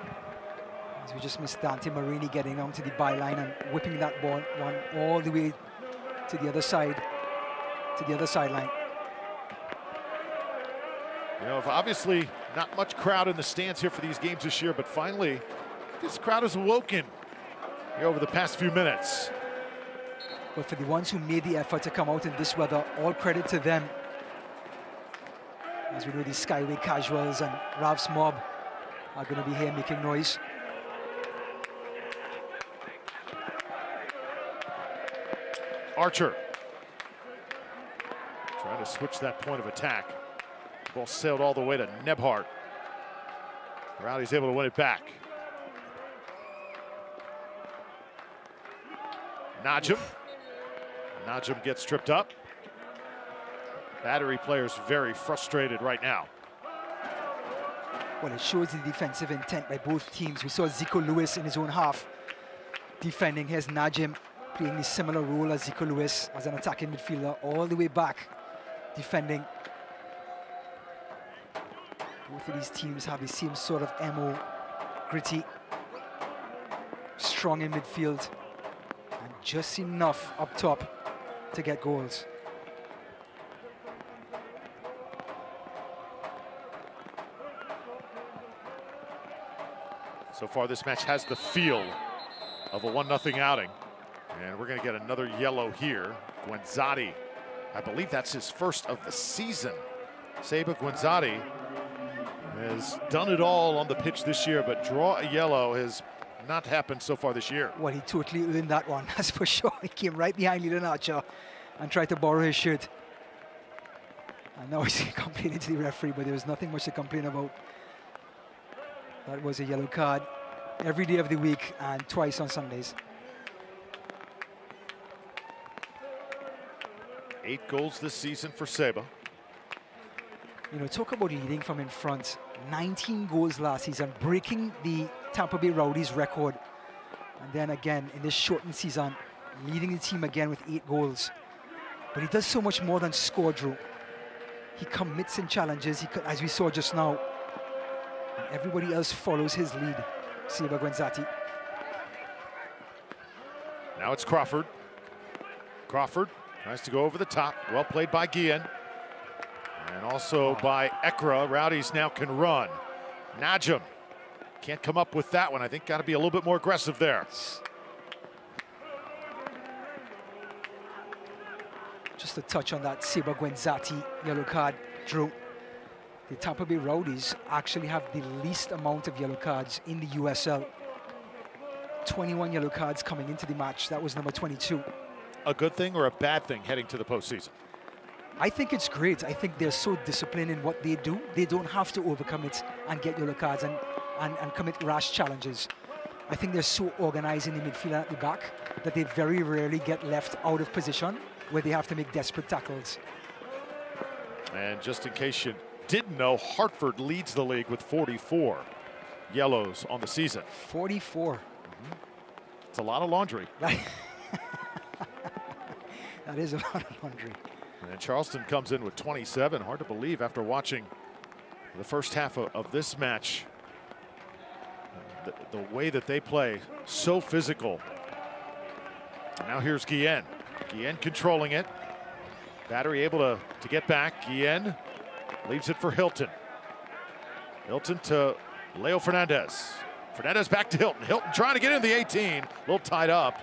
as we just missed Dante Marini getting onto the byline and whipping that ball one all the way to the other side, to the other sideline. You know, obviously not much crowd in the stands here for these games this year, but finally this crowd has awoken here over the past few minutes. But for the ones who made the effort to come out in this weather, all credit to them. As we know, the Skyway Casuals and Ralph's Mob are going to be here making noise. Archer trying to switch that point of attack. Ball sailed all the way to Nebhart. Rowdy's able to win it back. Najim. Najim gets tripped up. Battery players very frustrated right now. Well, it shows the defensive intent by both teams. We saw Zico Lewis in his own half defending. Here's Najim playing the similar role as Zico Lewis as an attacking midfielder, all the way back defending. Both of these teams have the same sort of MO, gritty, strong in midfield, and just enough up top to get goals. So far this match has the feel of a 1-0 outing. And we're going to get another yellow here. Guenzati, I believe that's his first of the season. Seba Guenzati has done it all on the pitch this year, but draw a yellow has not happened so far this year. Well, he totally earned that one, that's for sure. He came right behind Leland Archer and tried to borrow his shirt. And now he's complaining to the referee, but there was nothing much to complain about. That was a yellow card every day of the week and twice on Sundays. 8 goals this season for Seba. You know, talk about leading from in front. 19 goals last season, breaking the Tampa Bay Rowdies record. And then again, in this shortened season, leading the team again with 8 goals. But he does so much more than score, Drew. He commits in challenges, as we saw just now. And everybody else follows his lead. Seba Guenzati. Now it's Crawford. Crawford tries to go over the top. Well played by Guillen. And also by Ekra. Rowdies now can run. Najim can't come up with that one. I think got to be a little bit more aggressive there. Just a touch on that Seba Guenzati yellow card, Drew. The Tampa Bay Rowdies actually have the least amount of yellow cards in the USL. 21 yellow cards coming into the match. That was number 22. A good thing or a bad thing heading to the postseason? I think it's great. I think they're so disciplined in what they do. They don't have to overcommit and get yellow cards and commit rash challenges. I think they're so organized in the midfield and at the back that they very rarely get left out of position where they have to make desperate tackles. And just in case you didn't know, Hartford leads the league with 44 yellows on the season. 44. It's a lot of laundry. That is a lot of laundry. And Charleston comes in with 27. Hard to believe after watching the first half of this match. The way that they play, so physical. And now here's Guillen. Guillen controlling it. Battery able to get back. Guillen leaves it for Hilton. Hilton to Leo Fernandez. Fernandez back to Hilton. Hilton trying to get in the 18. A little tied up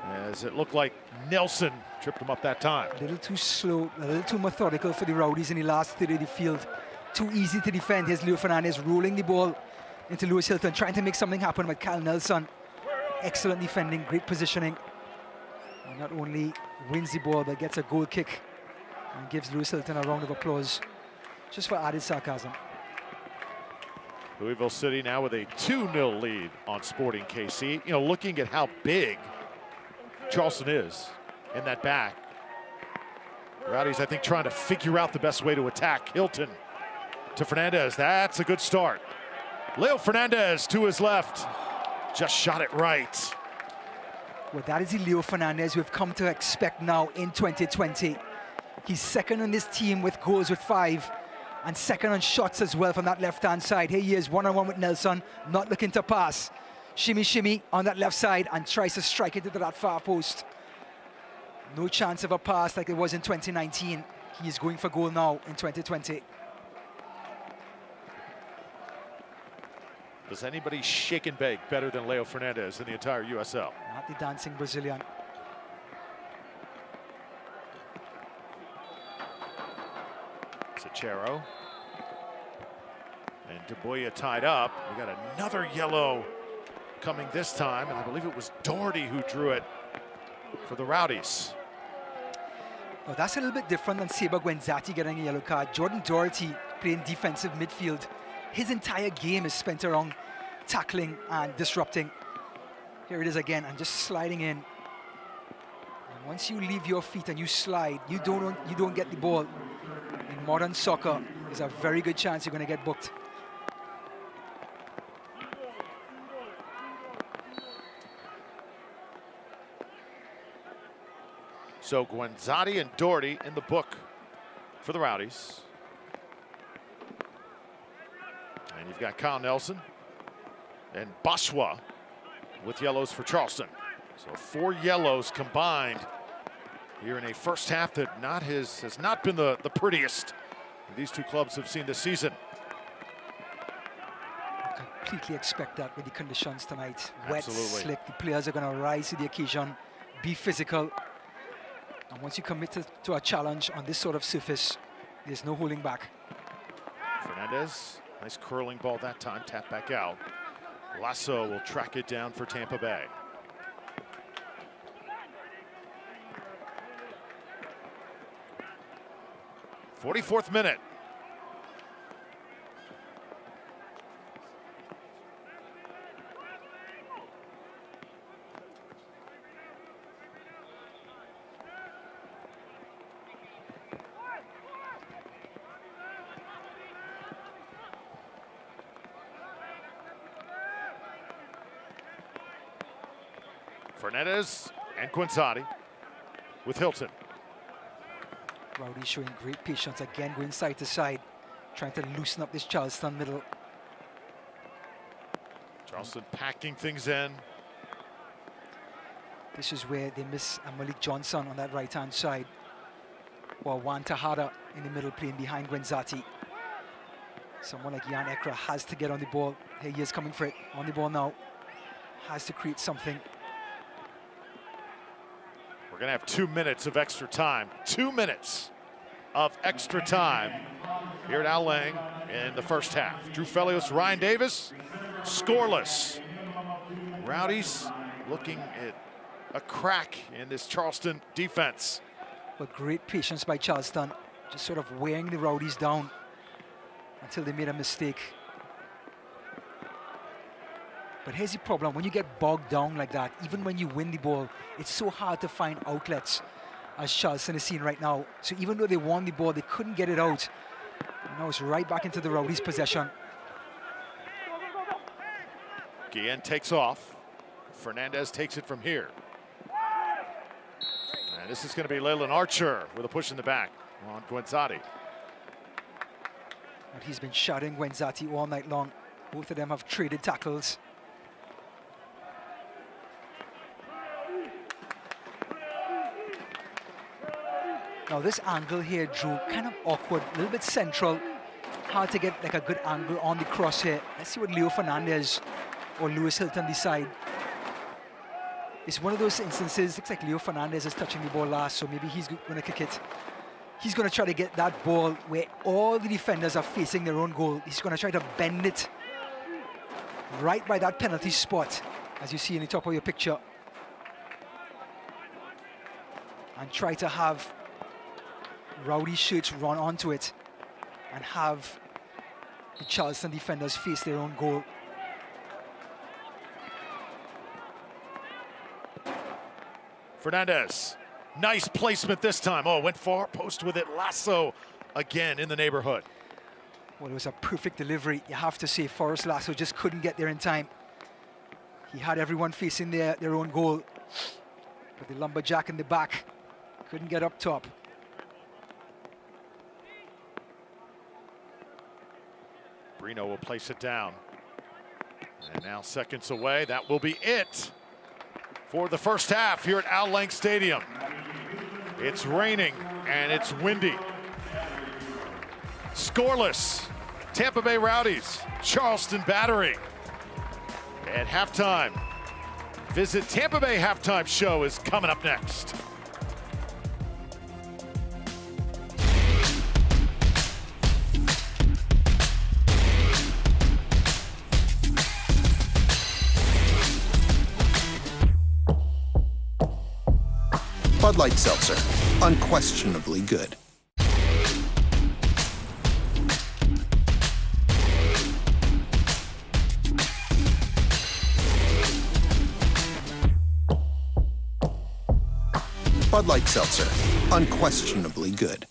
as it looked like Nelson tripped him up that time. A little too slow, a little too methodical for the Rowdies in the last third of the field. Too easy to defend. Here's Leo Fernandez rolling the ball into Lewis Hilton, trying to make something happen with Kyle Nelson. Excellent defending, great positioning. And not only wins the ball, but gets a goal kick and gives Lewis Hilton a round of applause, just for added sarcasm. Louisville City now with a 2-0 lead on Sporting KC. You know, looking at how big Charleston is in that back. Rowdies, I think, trying to figure out the best way to attack. Hilton to Fernandez. That's a good start. Leo Fernandez to his left. Just shot it right. Well, that is the Leo Fernandez we've come to expect now in 2020. He's second on this team with goals with 5 and second on shots as well from that left-hand side. Here he is, one-on-one with Nelson, not looking to pass. Shimmy, shimmy on that left side and tries to strike it into that far post. No chance of a pass like it was in 2019. He is going for goal now in 2020. Does anybody shake and bake better than Leo Fernandez in the entire USL? Not the dancing Brazilian. Sachero. And Duboya tied up. We got another yellow coming this time, and I believe it was Doherty who drew it for the Rowdies. Oh, that's a little bit different than Seba Guenzati getting a yellow card. Jordan Doherty playing defensive midfield. His entire game is spent around tackling and disrupting. Here it is again, and just sliding in. And once you leave your feet and you slide, you don't get the ball. In modern soccer, there's a very good chance you're going to get booked. So Guenzati and Doherty in the book for the Rowdies. And you've got Kyle Nelson and Bashwa with yellows for Charleston. So 4 yellows combined here in a first half that has not been the prettiest these two clubs have seen this season. I completely expect that with the conditions tonight. Absolutely. Wet, slick. The players are going to rise to the occasion, be physical. And once you commit to a challenge on this sort of surface, there's no holding back. Fernandez, nice curling ball that time, tap back out. Lasso will track it down for Tampa Bay. '44th minute. Fernandez and Quinzati with Hilton. Rowdies showing great patience, again going side to side, trying to loosen up this Charleston middle. Charleston packing things in. This is where they miss Malik Johnson on that right-hand side, while Juan Tejada in the middle playing behind Quinzati. Someone like Jan Ekra has to get on the ball. Here he is coming for it, on the ball now. Has to create something. We're gonna have 2 minutes of extra time. 2 minutes of extra time here at Al Lang in the first half. Drew Felios, Ryan Davis, scoreless. Rowdies looking at a crack in this Charleston defense. But great patience by Charleston, just sort of wearing the Rowdies down until they made a mistake. But here's the problem: when you get bogged down like that, even when you win the ball, it's so hard to find outlets, as Charleston is seeing right now. So even though they won the ball, they couldn't get it out. And now it's right back into the Rowdies' possession. Guillen takes off. Fernandez takes it from here. And this is going to be Leyland Archer with a push in the back on Quinzati. And he's been shouting Quinzati all night long. Both of them have traded tackles. Now this angle here, Drew, kind of awkward, a little bit central. Hard to get like a good angle on the cross here. Let's see what Leo Fernandez or Lewis Hilton decide. It's one of those instances, looks like Leo Fernandez is touching the ball last, so maybe he's going to kick it. He's going to try to get that ball where all the defenders are facing their own goal. He's going to try to bend it right by that penalty spot, as you see in the top of your picture. And try to have Rowdy shirts run onto it and have the Charleston defenders face their own goal. Fernandez, nice placement this time. Oh, went far post with it. Lasso again in the neighborhood. Well, it was a perfect delivery. You have to say Forrest Lasso just couldn't get there in time. He had everyone facing their own goal, but the lumberjack in the back couldn't get up top. Brino will place it down. And now seconds away. That will be it for the first half here at Al Lang Stadium. It's raining and it's windy. Scoreless. Tampa Bay Rowdies, Charleston Battery. At halftime, visit Tampa Bay halftime show is coming up next. Bud Light Seltzer, unquestionably good. Bud Light Seltzer, unquestionably good.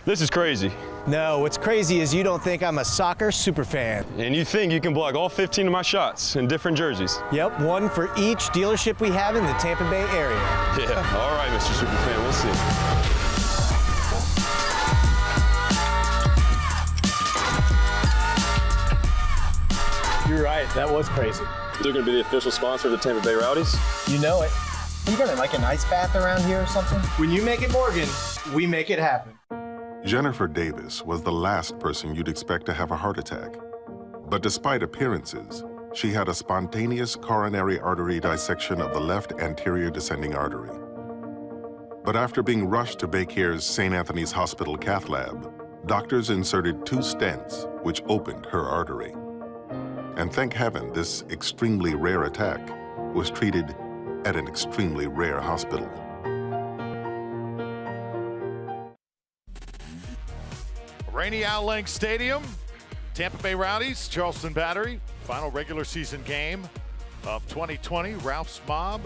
This is crazy. No, what's crazy is you don't think I'm a soccer superfan. And you think you can block all 15 of my shots in different jerseys. Yep, one for each dealership we have in the Tampa Bay area. Yeah, all right, Mr. Superfan, we'll see. You're right, that was crazy. They're going to be the official sponsor of the Tampa Bay Rowdies? You know it. You got like an ice bath around here or something? When you make it Morgan, we make it happen. Jennifer Davis was the last person you'd expect to have a heart attack. But despite appearances, she had a spontaneous coronary artery dissection of the left anterior descending artery. But after being rushed to Baycare's St. Anthony's Hospital cath lab, doctors inserted 2 stents, which opened her artery. And thank heaven, this extremely rare attack was treated at an extremely rare hospital. Rainy Al Lang Stadium, Tampa Bay Rowdies, Charleston Battery, final regular season game of 2020. Ralph's Mob,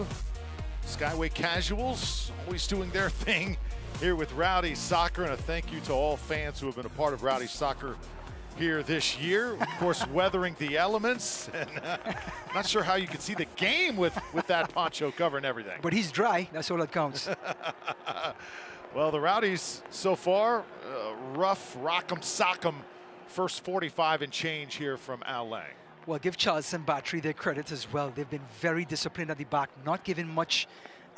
Skyway Casuals, always doing their thing here with Rowdies Soccer, and a thank you to all fans who have been a part of Rowdies Soccer here this year. Of course, weathering the elements, and not sure how you could see the game with that poncho covering everything. But he's dry, that's all that counts. Well, the Rowdies so far, rough, rock'em sock'em, first 45 and change here from Al Lang. Well, give Charleston Battery their credit as well. They've been very disciplined at the back, not giving much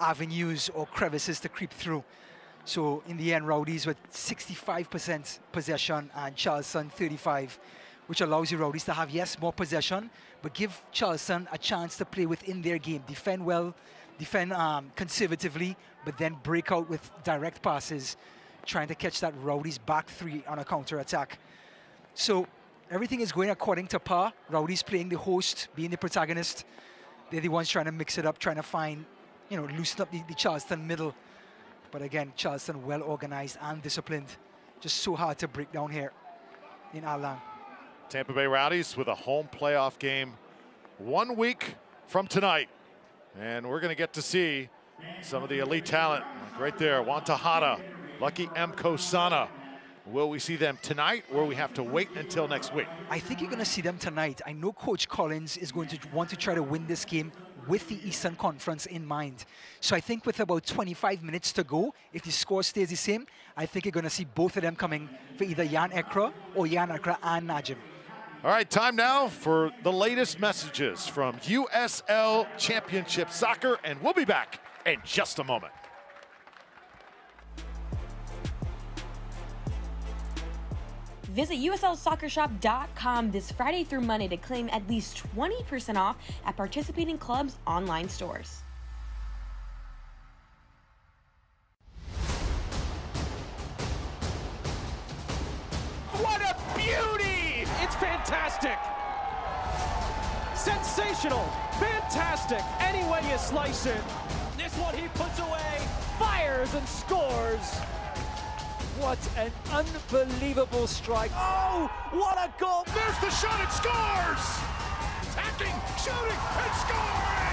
avenues or crevices to creep through. So in the end, Rowdies with 65% possession and Charleston 35%, which allows the Rowdies to have, yes, more possession, but give Charleston a chance to play within their game, defend well, defend conservatively, but then break out with direct passes, trying to catch that Rowdies back three on a counter-attack. So everything is going according to par. Rowdies playing the host, being the protagonist. They're the ones trying to mix it up, trying to find, loosen up the Charleston middle. But again, Charleston well organized and disciplined. Just so hard to break down here in Al Lang. Tampa Bay Rowdies with a home playoff game 1 week from tonight. And we're going to get to see some of the elite talent like right there. Wantahata, Lucky M. Kosana. Will we see them tonight, or will we have to wait until next week? I think you're going to see them tonight. I know Coach Collins is going to want to try to win this game with the Eastern Conference in mind. So I think with about 25 minutes to go, if the score stays the same, I think you're going to see both of them coming for either Jan Ekra or Jan Ekra and Najim. All right, time now for the latest messages from USL Championship Soccer, and we'll be back in just a moment. Visit USLSoccerShop.com this Friday through Monday to claim at least 20% off at participating clubs' online stores. What a beauty! It's fantastic! Sensational! Fantastic! Any way you slice it. This one he puts away, fires and scores. What an unbelievable strike. Oh, what a goal! There's the shot, it scores! Attacking, shooting, and scoring!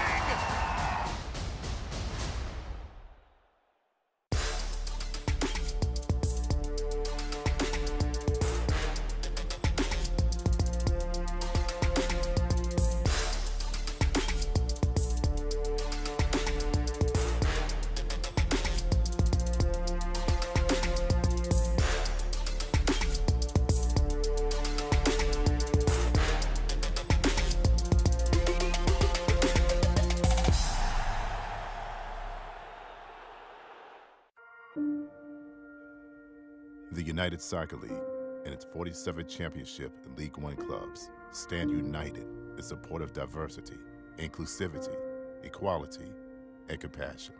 The United Soccer League and its 47th championship in League One clubs stand united in support of diversity, inclusivity, equality, and compassion.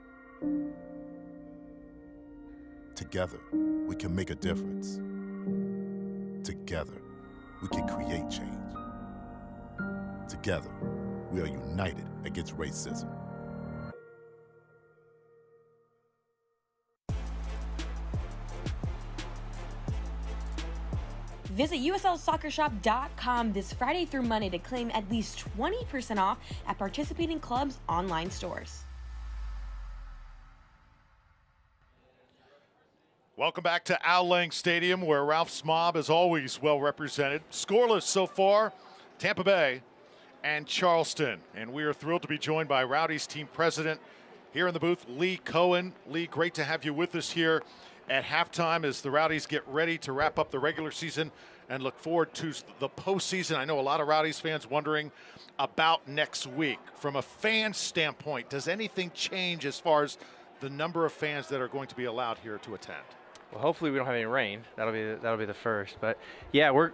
Together, we can make a difference. Together, we can create change. Together, we are united against racism. Visit USLSoccerShop.com this Friday through Monday to claim at least 20% off at participating clubs' online stores. Welcome back to Al Lang Stadium, where Ralph's Mob is always well represented. Scoreless so far, Tampa Bay and Charleston. And we are thrilled to be joined by Rowdies team president here in the booth, Lee Cohen. Lee, great to have you with us here at halftime as the Rowdies get ready to wrap up the regular season and look forward to the postseason. I know a lot of Rowdies fans wondering about next week. From a fan standpoint, does anything change as far as the number of fans that are going to be allowed here to attend? Well, hopefully we don't have any rain. That'll be the first. But yeah, we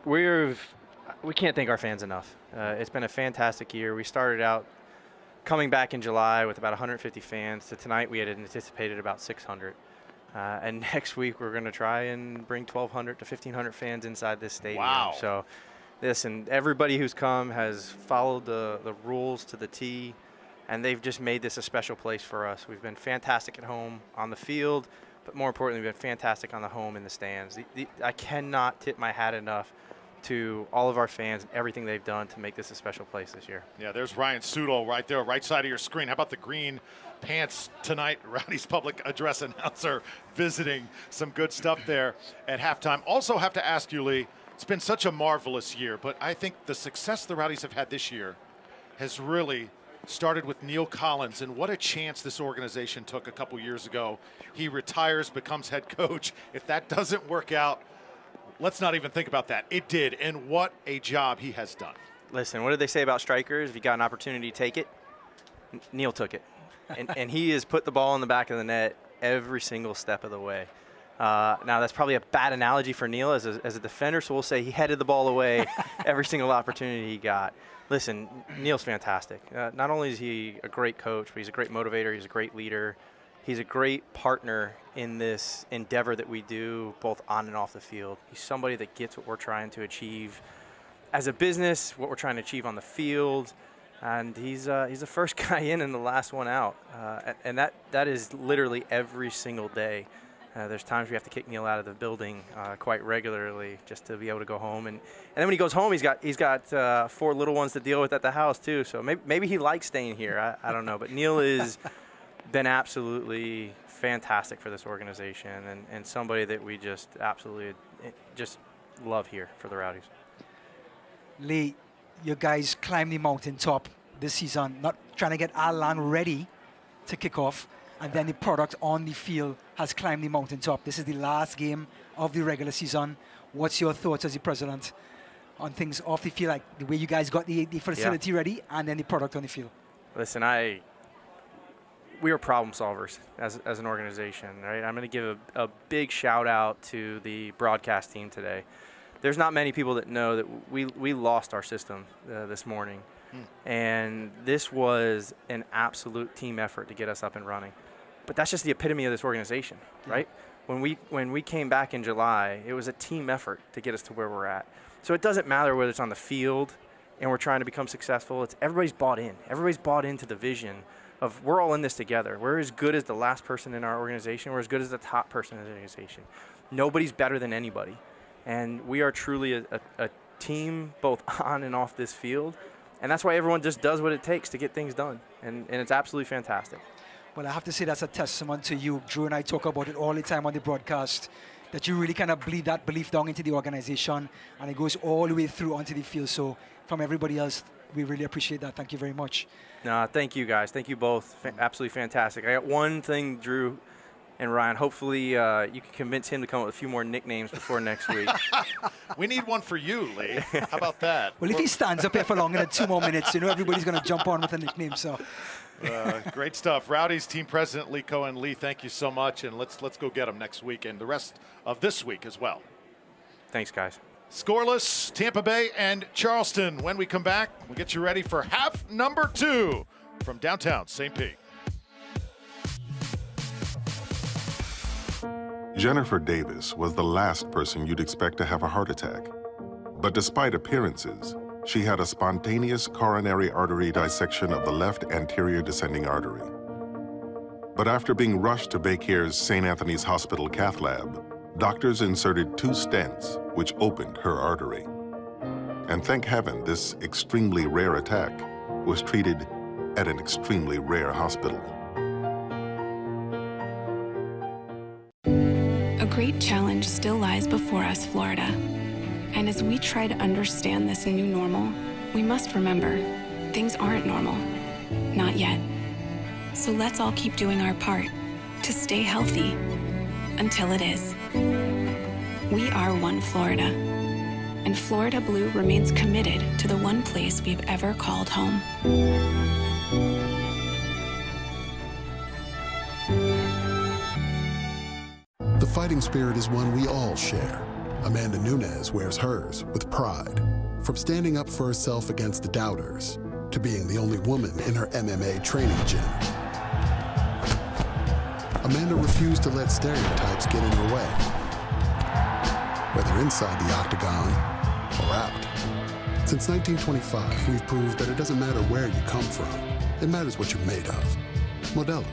can't thank our fans enough. It's been a fantastic year. We started out coming back in July with about 150 fans. To tonight, we had anticipated about 600. And next week, we're going to try and bring 1,200 to 1,500 fans inside this stadium. Wow. So listen, everybody who's come has followed the rules to the T. and they've just made this a special place for us. We've been fantastic at home on the field, but more importantly, we've been fantastic on the home in the stands. I cannot tip my hat enough to all of our fans and everything they've done to make this a special place this year. Yeah, there's Ryan Sudol right there, right side of your screen. How about the green pants tonight? Rowdies public address announcer visiting. Some good stuff there at halftime. Also have to ask you, Lee, it's been such a marvelous year, but I think the success the Rowdies have had this year has really started with Neil Collins, and what a chance this organization took a couple years ago. He retires, becomes head coach. If that doesn't work out, let's not even think about that. It did, and what a job he has done. Listen, what did they say about strikers? If you got an opportunity, take it. Neil took it, and he has put the ball in the back of the net every single step of the way. Now, that's probably a bad analogy for Neil as a defender, so we'll say he headed the ball away every single opportunity he got. Listen, Neil's fantastic. Not only is he a great coach, but he's a great motivator. He's a great leader. He's a great partner in this endeavor that we do both on and off the field. He's somebody that gets what we're trying to achieve as a business, what we're trying to achieve on the field, and he's the first guy in and the last one out. And that is literally every single day. There's times we have to kick Neil out of the building quite regularly just to be able to go home. And then when he goes home, he's got 4 little ones to deal with at the house too. So maybe he likes staying here. I don't know. But Neil has been absolutely fantastic for this organization and somebody that we just absolutely just love here for the Rowdies. Lee, you guys climbed the mountaintop this season, not trying to get Alan ready to kick off. And then the product on the field has climbed the mountaintop. This is the last game of the regular season. What's your thoughts as the president on things off the field, like the way you guys got the facility ready and then the product on the field? Listen, we are problem solvers as an organization, right? I'm going to give a big shout out to the broadcast team today. There's not many people that know that we lost our system this morning. And this was an absolute team effort to get us up and running. But that's just the epitome of this organization, right? When we came back in July, it was a team effort to get us to where we're at. So it doesn't matter whether it's on the field and we're trying to become successful. It's everybody's bought in. Everybody's bought into the vision of we're all in this together. We're as good as the last person in our organization. We're as good as the top person in the organization. Nobody's better than anybody. And we are truly a team both on and off this field. And that's why everyone just does what it takes to get things done. And it's absolutely fantastic. Well, I have to say that's a testament to you. Drew and I talk about it all the time on the broadcast, that you really kind of bleed that belief down into the organization, and it goes all the way through onto the field. So from everybody else, we really appreciate that. Thank you very much. No, thank you, guys. Thank you both. Absolutely fantastic. I got one thing, Drew and Ryan. Hopefully you can convince him to come up with a few more nicknames before next week. We need one for you, Lee. How about that? Well, if he stands up here for longer than 2 more minutes, everybody's going to jump on with a nickname. So, great stuff. Rowdies team president Lee Cohen. Lee, thank you so much, and let's go get him next week and the rest of this week as well. Thanks, guys. Scoreless, Tampa Bay and Charleston. When we come back, we'll get you ready for half number 2 from downtown St. Pete. Jennifer Davis was the last person you'd expect to have a heart attack. But despite appearances, she had a spontaneous coronary artery dissection of the left anterior descending artery. But after being rushed to Baycare's St. Anthony's Hospital cath lab, doctors inserted 2 stents, which opened her artery. And thank heaven, this extremely rare attack was treated at an extremely rare hospital. A great challenge still lies before us, Florida. And as we try to understand this new normal, we must remember, things aren't normal. Not yet. So let's all keep doing our part to stay healthy until it is. We are One Florida. And Florida Blue remains committed to the one place we've ever called home. The fighting spirit is one we all share. Amanda Nunes wears hers with pride. From standing up for herself against the doubters, to being the only woman in her MMA training gym. Amanda refused to let stereotypes get in her way. Whether inside the octagon or out. Since Since 1925, we've proved that it doesn't matter where you come from. It matters what you're made of. Modelo,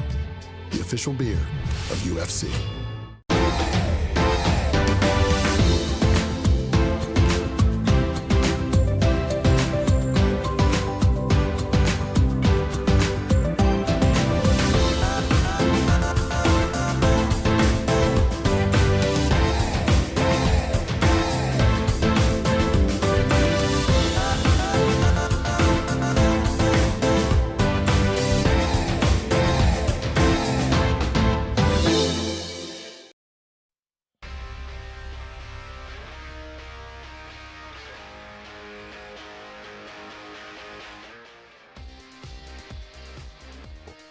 the official beer of UFC.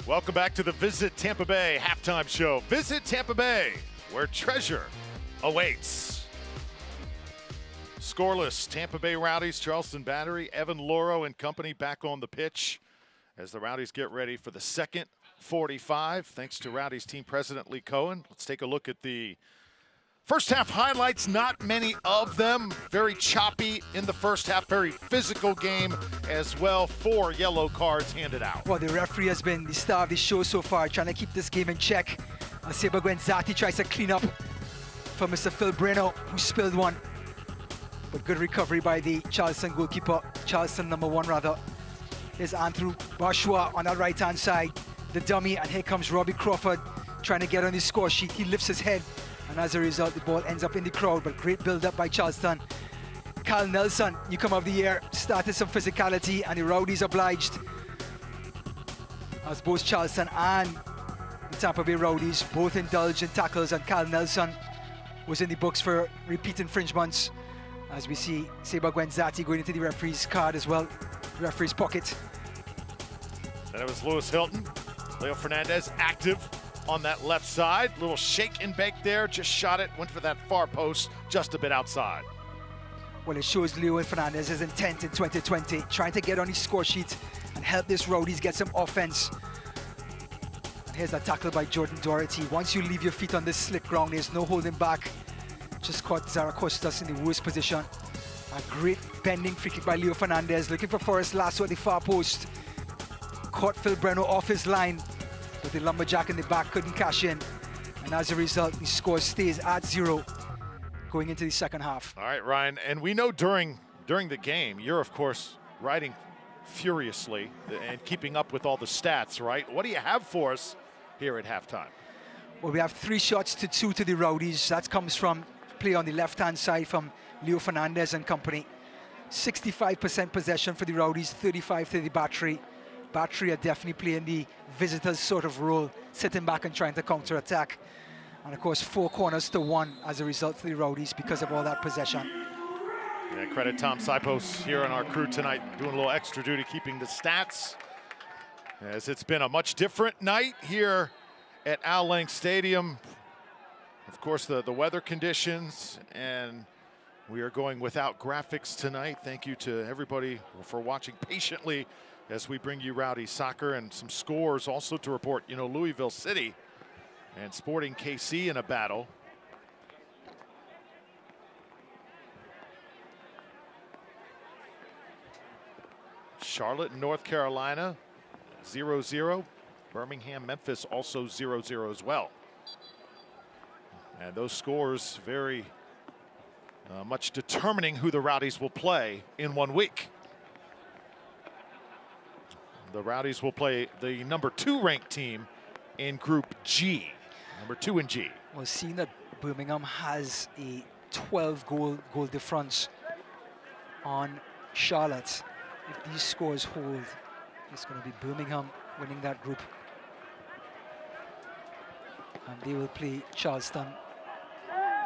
Welcome back to the Visit Tampa Bay halftime show. Visit Tampa Bay, where treasure awaits. Scoreless, Tampa Bay Rowdies, Charleston Battery, Evan Loro and company back on the pitch as the Rowdies get ready for the second 45. Thanks to Rowdies team president Lee Cohen. Let's take a look at the first half highlights. Not many of them. Very choppy in the first half. Very physical game as well. 4 yellow cards handed out. Well, the referee has been the star of the show so far, trying to keep this game in check. Seba Guenzati tries to clean up for Mr. Phil Breno, who spilled one. But good recovery by the Charleston goalkeeper, Charleston number 1 rather. Here's Andrew Bashua on that right-hand side, the dummy, and here comes Robbie Crawford trying to get on the score sheet. He lifts his head, and as a result, the ball ends up in the crowd, but great build-up by Charleston. Carl Nelson, newcomer of the year, started some physicality, and the Rowdies obliged. As both Charleston and the Tampa Bay Rowdies both indulged in tackles, and Carl Nelson was in the books for repeat infringements. As we see Seba Guenzati going into the referee's card as well, the referee's pocket. Then it was Lewis Hilton. Leo Fernandez active on that left side. Little shake and bake there, just shot it, went for that far post, just a bit outside. Well, it shows Leo Fernandez's intent in 2020, trying to get on his score sheet and help this Rowdies get some offense. And here's that tackle by Jordan Doherty. Once you leave your feet on this slick ground, there's no holding back. Just caught Zaracostas in the worst position. A great bending free kick by Leo Fernandez, looking for Forrest Lasso at the far post. Caught Phil Breno off his line, but the lumberjack in the back couldn't cash in. And as a result, the score stays at 0 going into the second half. All right, Ryan, and we know during the game, you're, of course, riding furiously and keeping up with all the stats, right? What do you have for us here at halftime? Well, we have 3 shots to 2 to the Rowdies. That comes from play on the left-hand side from Leo Fernandez and company. 65% possession for the Rowdies, 35 to the Battery. Battery are definitely playing the visitors sort of role, sitting back and trying to counter-attack. And of course, 4 corners to 1 as a result for the Rowdies because of all that possession. Yeah, credit Tom Sipos here on our crew tonight, doing a little extra duty, keeping the stats. As it's been a much different night here at Al Lang Stadium. Of course, the weather conditions, and we are going without graphics tonight. Thank you to everybody for watching patiently as we bring you Rowdy soccer, and some scores also to report. You know, Louisville City and Sporting KC in a battle. Charlotte and North Carolina 0-0. Birmingham, Memphis also 0-0 as well. And those scores very much determining who the Rowdies will play in 1 week. The Rowdies will play the number 2 ranked team in Group G. Number 2 in G. Well, seeing that Birmingham has a 12-goal difference on Charlotte, if these scores hold, it's going to be Birmingham winning that group. And they will play Charleston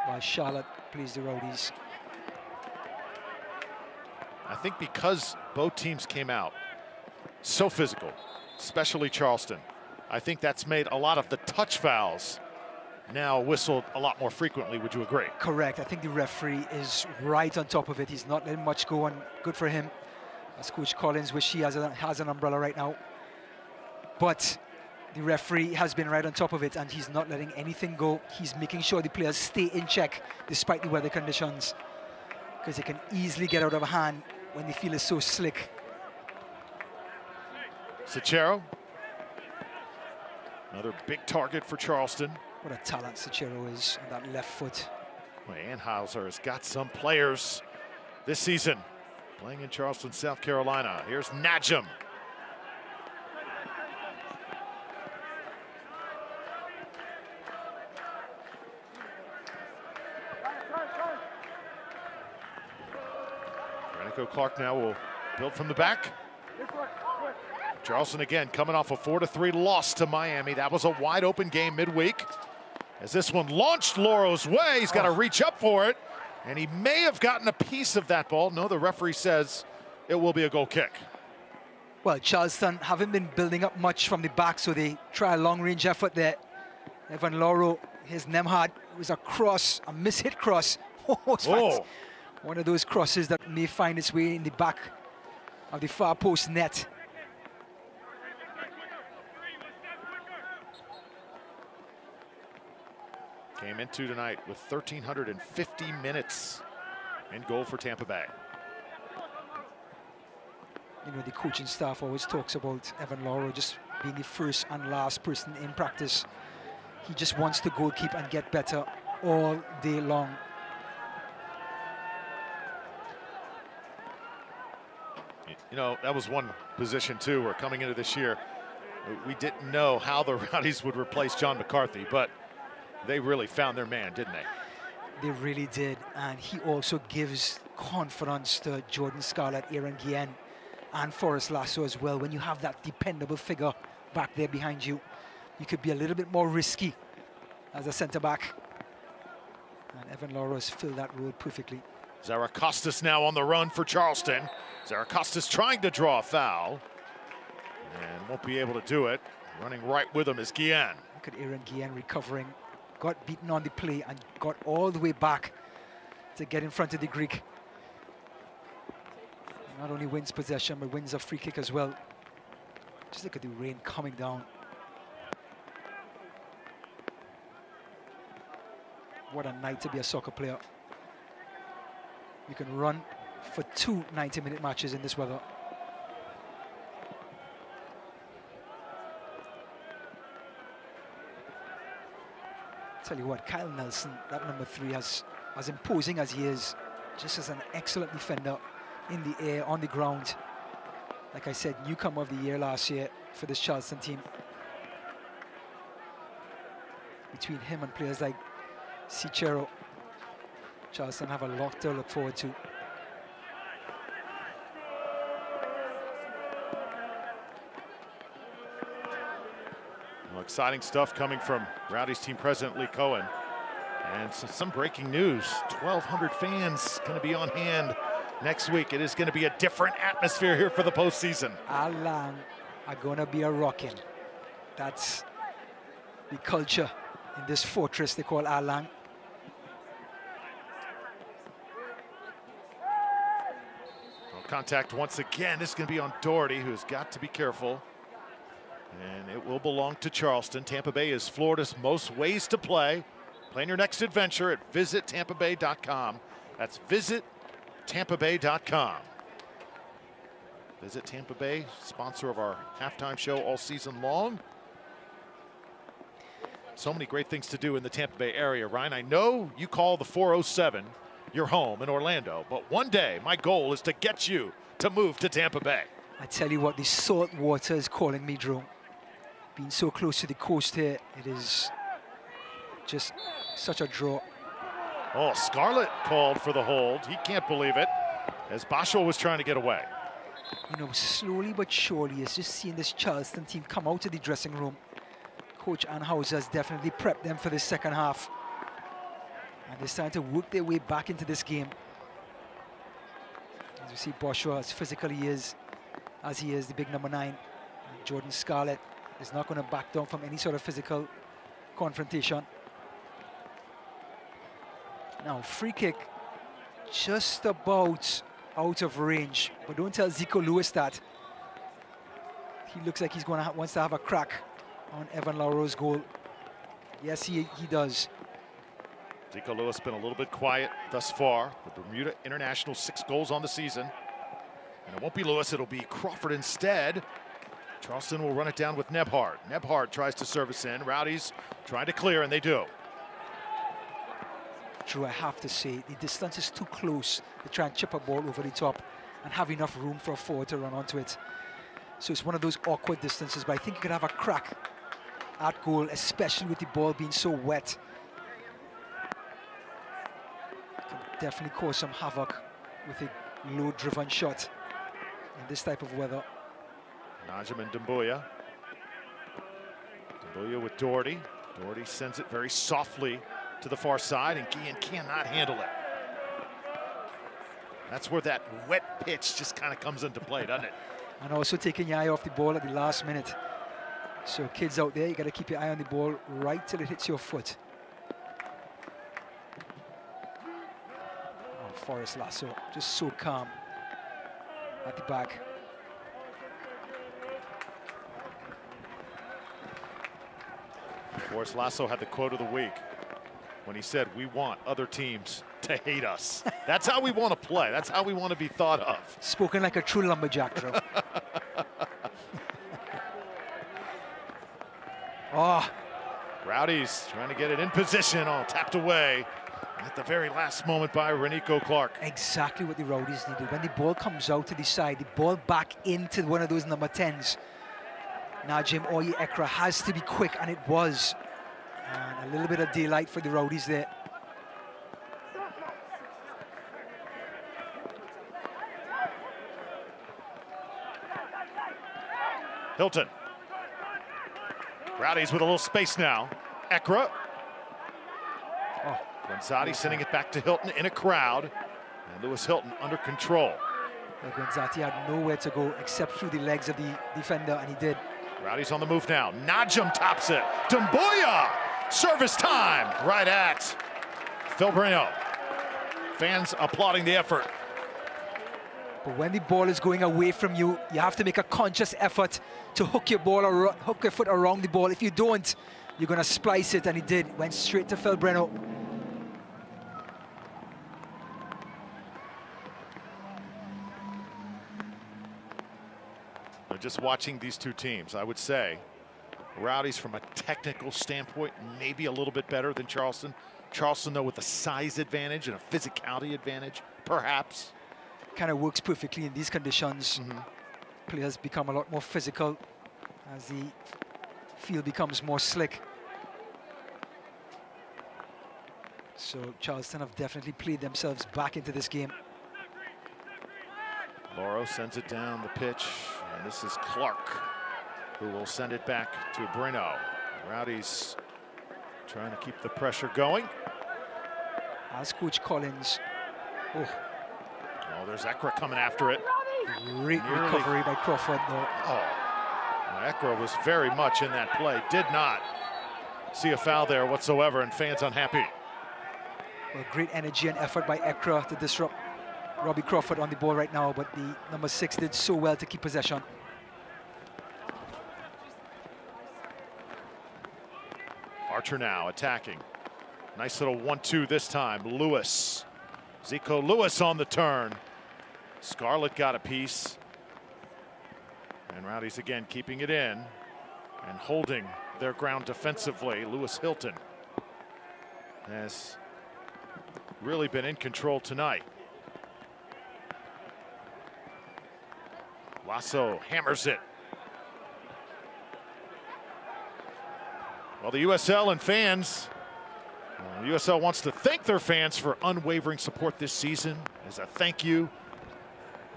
while Charlotte plays the Rowdies. I think because both teams came out so physical, especially Charleston, I think that's made a lot of the touch fouls now whistled a lot more frequently. Would you agree? Correct. I think the referee is right on top of it. He's not letting much go, and good for him. As Coach Collins wish he has an umbrella right now. But the referee has been right on top of it, and he's not letting anything go. He's making sure the players stay in check despite the weather conditions, because it can easily get out of hand when they feel it's so slick. Sachero. Another big target for Charleston. What a talent Sachero is on that left foot. Well, Anheuser has got some players this season playing in Charleston, South Carolina. Here's Najim. Renico Clark now will build from the back. Charleston again coming off a 4-3 loss to Miami. That was a wide open game midweek. As this one launched Loro's way, he's got to reach up for it. And he may have gotten a piece of that ball. No, the referee says it will be a goal kick. Well, Charleston haven't been building up much from the back, so they try a long-range effort there. Evan Loro, his Nemhard was a cross, a mishit cross. Oh, one of those crosses that may find its way in the back of the far post net. Came into tonight with 1,350 minutes in goal for Tampa Bay. You know, the coaching staff always talks about Evan Loro just being the first and last person in practice. He just wants to goalkeep and get better all day long. You know, that was one position, too, where coming into this year, we didn't know how the Rowdies would replace John McCarthy, but they really found their man, didn't they? They really did, and he also gives confidence to Jordan Scarlett, Aaron Guillen, and Forrest Lasso as well. When you have that dependable figure back there behind you, you could be a little bit more risky as a centre-back. And Evan Loro has filled that role perfectly. Zaracostas now on the run for Charleston. Zaracostas trying to draw a foul and won't be able to do it. Running right with him is Guillen. Look at Aaron Guillen recovering. Got beaten on the play and got all the way back to get in front of the Greek. Not only wins possession, but wins a free kick as well. Just look at the rain coming down. What a night to be a soccer player. You can run for 2 90-minute matches in this weather. Tell you what, Kyle Nelson, that number 3, as imposing as he is, just as an excellent defender in the air, on the ground. Like I said, newcomer of the year last year for this Charleston team. Between him and players like Sachero, Charleston have a lot to look forward to. Well, exciting stuff coming from Rowdies team president Lee Cohen. And some breaking news. 1,200 fans going to be on hand next week. It is going to be a different atmosphere here for the postseason. Alang are going to be a rocking. That's the culture in this fortress they call Alang. Contact once again. This is going to be on Doherty, who's got to be careful. And it will belong to Charleston. Tampa Bay is Florida's most ways to play. Plan your next adventure at visitampabay.com. That's visitampabay.com. Visit Tampa Bay, sponsor of our halftime show all season long. So many great things to do in the Tampa Bay area, Ryan. I know you call the 407 your home in Orlando, but one day my goal is to get you to move to Tampa Bay. I tell you what, the salt water is calling me, Drew. Being so close to the coast here, it is just such a draw. Oh, Scarlett called for the hold. He can't believe it, as Basho was trying to get away. You know, slowly but surely, it's just seeing this Charleston team come out of the dressing room. Coach Anheuser has definitely prepped them for the second half. And they're starting to work their way back into this game. As you see, Basho, as physical as he is, the big number 9. And Jordan Scarlett is not going to back down from any sort of physical confrontation. Now, free kick just about out of range, but don't tell Zico Lewis that. He looks like he's going to wants to have a crack on Evan Loro's goal. Yes, he does. Zico Lewis been a little bit quiet thus far. The Bermuda International 6 goals on the season. And it won't be Lewis, it'll be Crawford instead. Charleston will run it down with Nebhard. Nebhard tries to service in. Rowdies trying to clear, and they do. Drew, I have to say, the distance is too close to try and chip a ball over the top and have enough room for a forward to run onto it. So it's one of those awkward distances, but I think you could have a crack at goal, especially with the ball being so wet. Can definitely cause some havoc with a low-driven shot in this type of weather. Najim and Dumbuya. Dumbuya with Doherty. Doherty sends it very softly to the far side, and Guillen cannot handle it. That's where that wet pitch just kind of comes into play, doesn't it? And also taking your eye off the ball at the last minute. So kids out there, you got to keep your eye on the ball right till it hits your foot. Oh, Forrest Lasso, just so calm at the back. Forrest Lasso had the quote of the week when he said, "We want other teams to hate us." That's how we want to play. That's how we want to be thought of. Spoken like a true lumberjack, Drew. Oh. Rowdies trying to get it in position, all tapped away at the very last moment by Renico Clark. Exactly what the Rowdies needed. When the ball comes out to the side, the ball back into one of those number 10s. Najim or Ekra has to be quick, and it was. And a little bit of daylight for the Rowdies there. Hilton. Rowdies with a little space now. Ekra. Oh. Gonzatti sending it back to Hilton in a crowd. And Lewis Hilton under control. Well, Gonzatti had nowhere to go except through the legs of the defender, and he did. Rowdies on the move now. Najim tops it. Dumbuya! Service time right at Phil Breno. Fans applauding the effort. But when the ball is going away from you, you have to make a conscious effort to hook your ball or hook your foot around the ball. If you don't, you're going to splice it, and he did. Went straight to Phil Breno. Just watching these two teams, I would say Rowdies from a technical standpoint maybe a little bit better than Charleston. Charleston, though, with a size advantage and a physicality advantage, perhaps. Kind of works perfectly in these conditions. Players become a lot more physical as the field becomes more slick. So Charleston have definitely played themselves back into this game. Loro sends it down the pitch, and this is Clark who will send it back to Breno. Rowdies trying to keep the pressure going. As Coach Collins. Oh, there's Ekra coming after it. Great recovery by Crawford, though. Oh, Ekra was very much in that play. Did not see a foul there whatsoever, and fans unhappy. Well, great energy and effort by Ekra to disrupt Robbie Crawford on the ball right now, but the number 6 did so well to keep possession. Archer now attacking. Nice little 1-2 this time. Lewis. Zico Lewis on the turn. Scarlett got a piece. And Rowdies again keeping it in and holding their ground defensively. Lewis Hilton has really been in control tonight. Lasso hammers it. Well, the USL and fans, USL wants to thank their fans for unwavering support this season. As a thank you,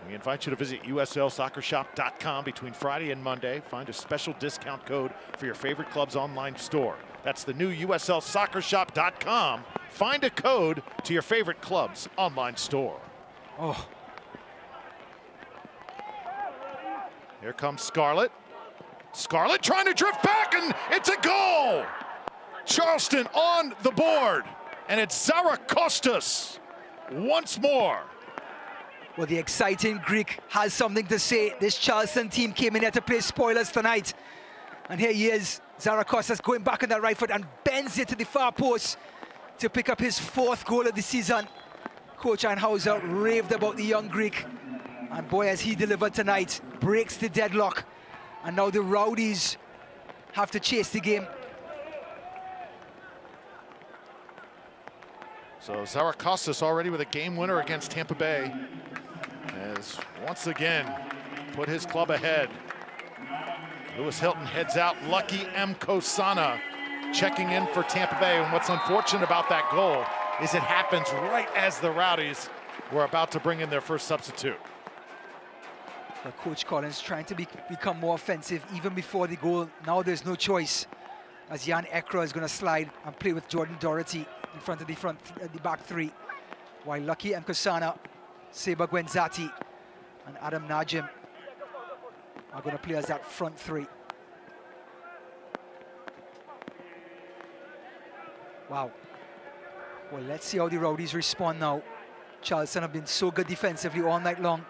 we invite you to visit USLsoccershop.com between Friday and Monday. Find a special discount code for your favorite club's online store. That's the new USLsoccershop.com. Find a code to your favorite club's online store. Oh. Here comes Scarlett. Scarlett trying to drift back, and it's a goal! Charleston on the board, and it's Zarakostas once more. Well, the exciting Greek has something to say. This Charleston team came in here to play spoilers tonight. And here he is, Zarakostas going back on that right foot and bends it to the far post to pick up his 4th goal of the season. Coach Einhauser raved about the young Greek, And boy, as he delivered tonight, breaks the deadlock. And now the Rowdies have to chase the game. So Zaracostas already with a game winner against Tampa Bay has once again put his club ahead. Lewis Hilton heads out. Lucky M. Kosana checking in for Tampa Bay. And what's unfortunate about that goal is it happens right as the Rowdies were about to bring in their first substitute. Well, Coach Collins trying to become more offensive even before the goal. Now there's no choice, as Jan Ekra is going to slide and play with Jordan Doherty in front of the back three, while Lucky and Kosana, Seba Gwenzati, and Adam Najim are going to play as that front three. Wow. Well, let's see how the Rowdies respond now. Charleston have been so good defensively all night long.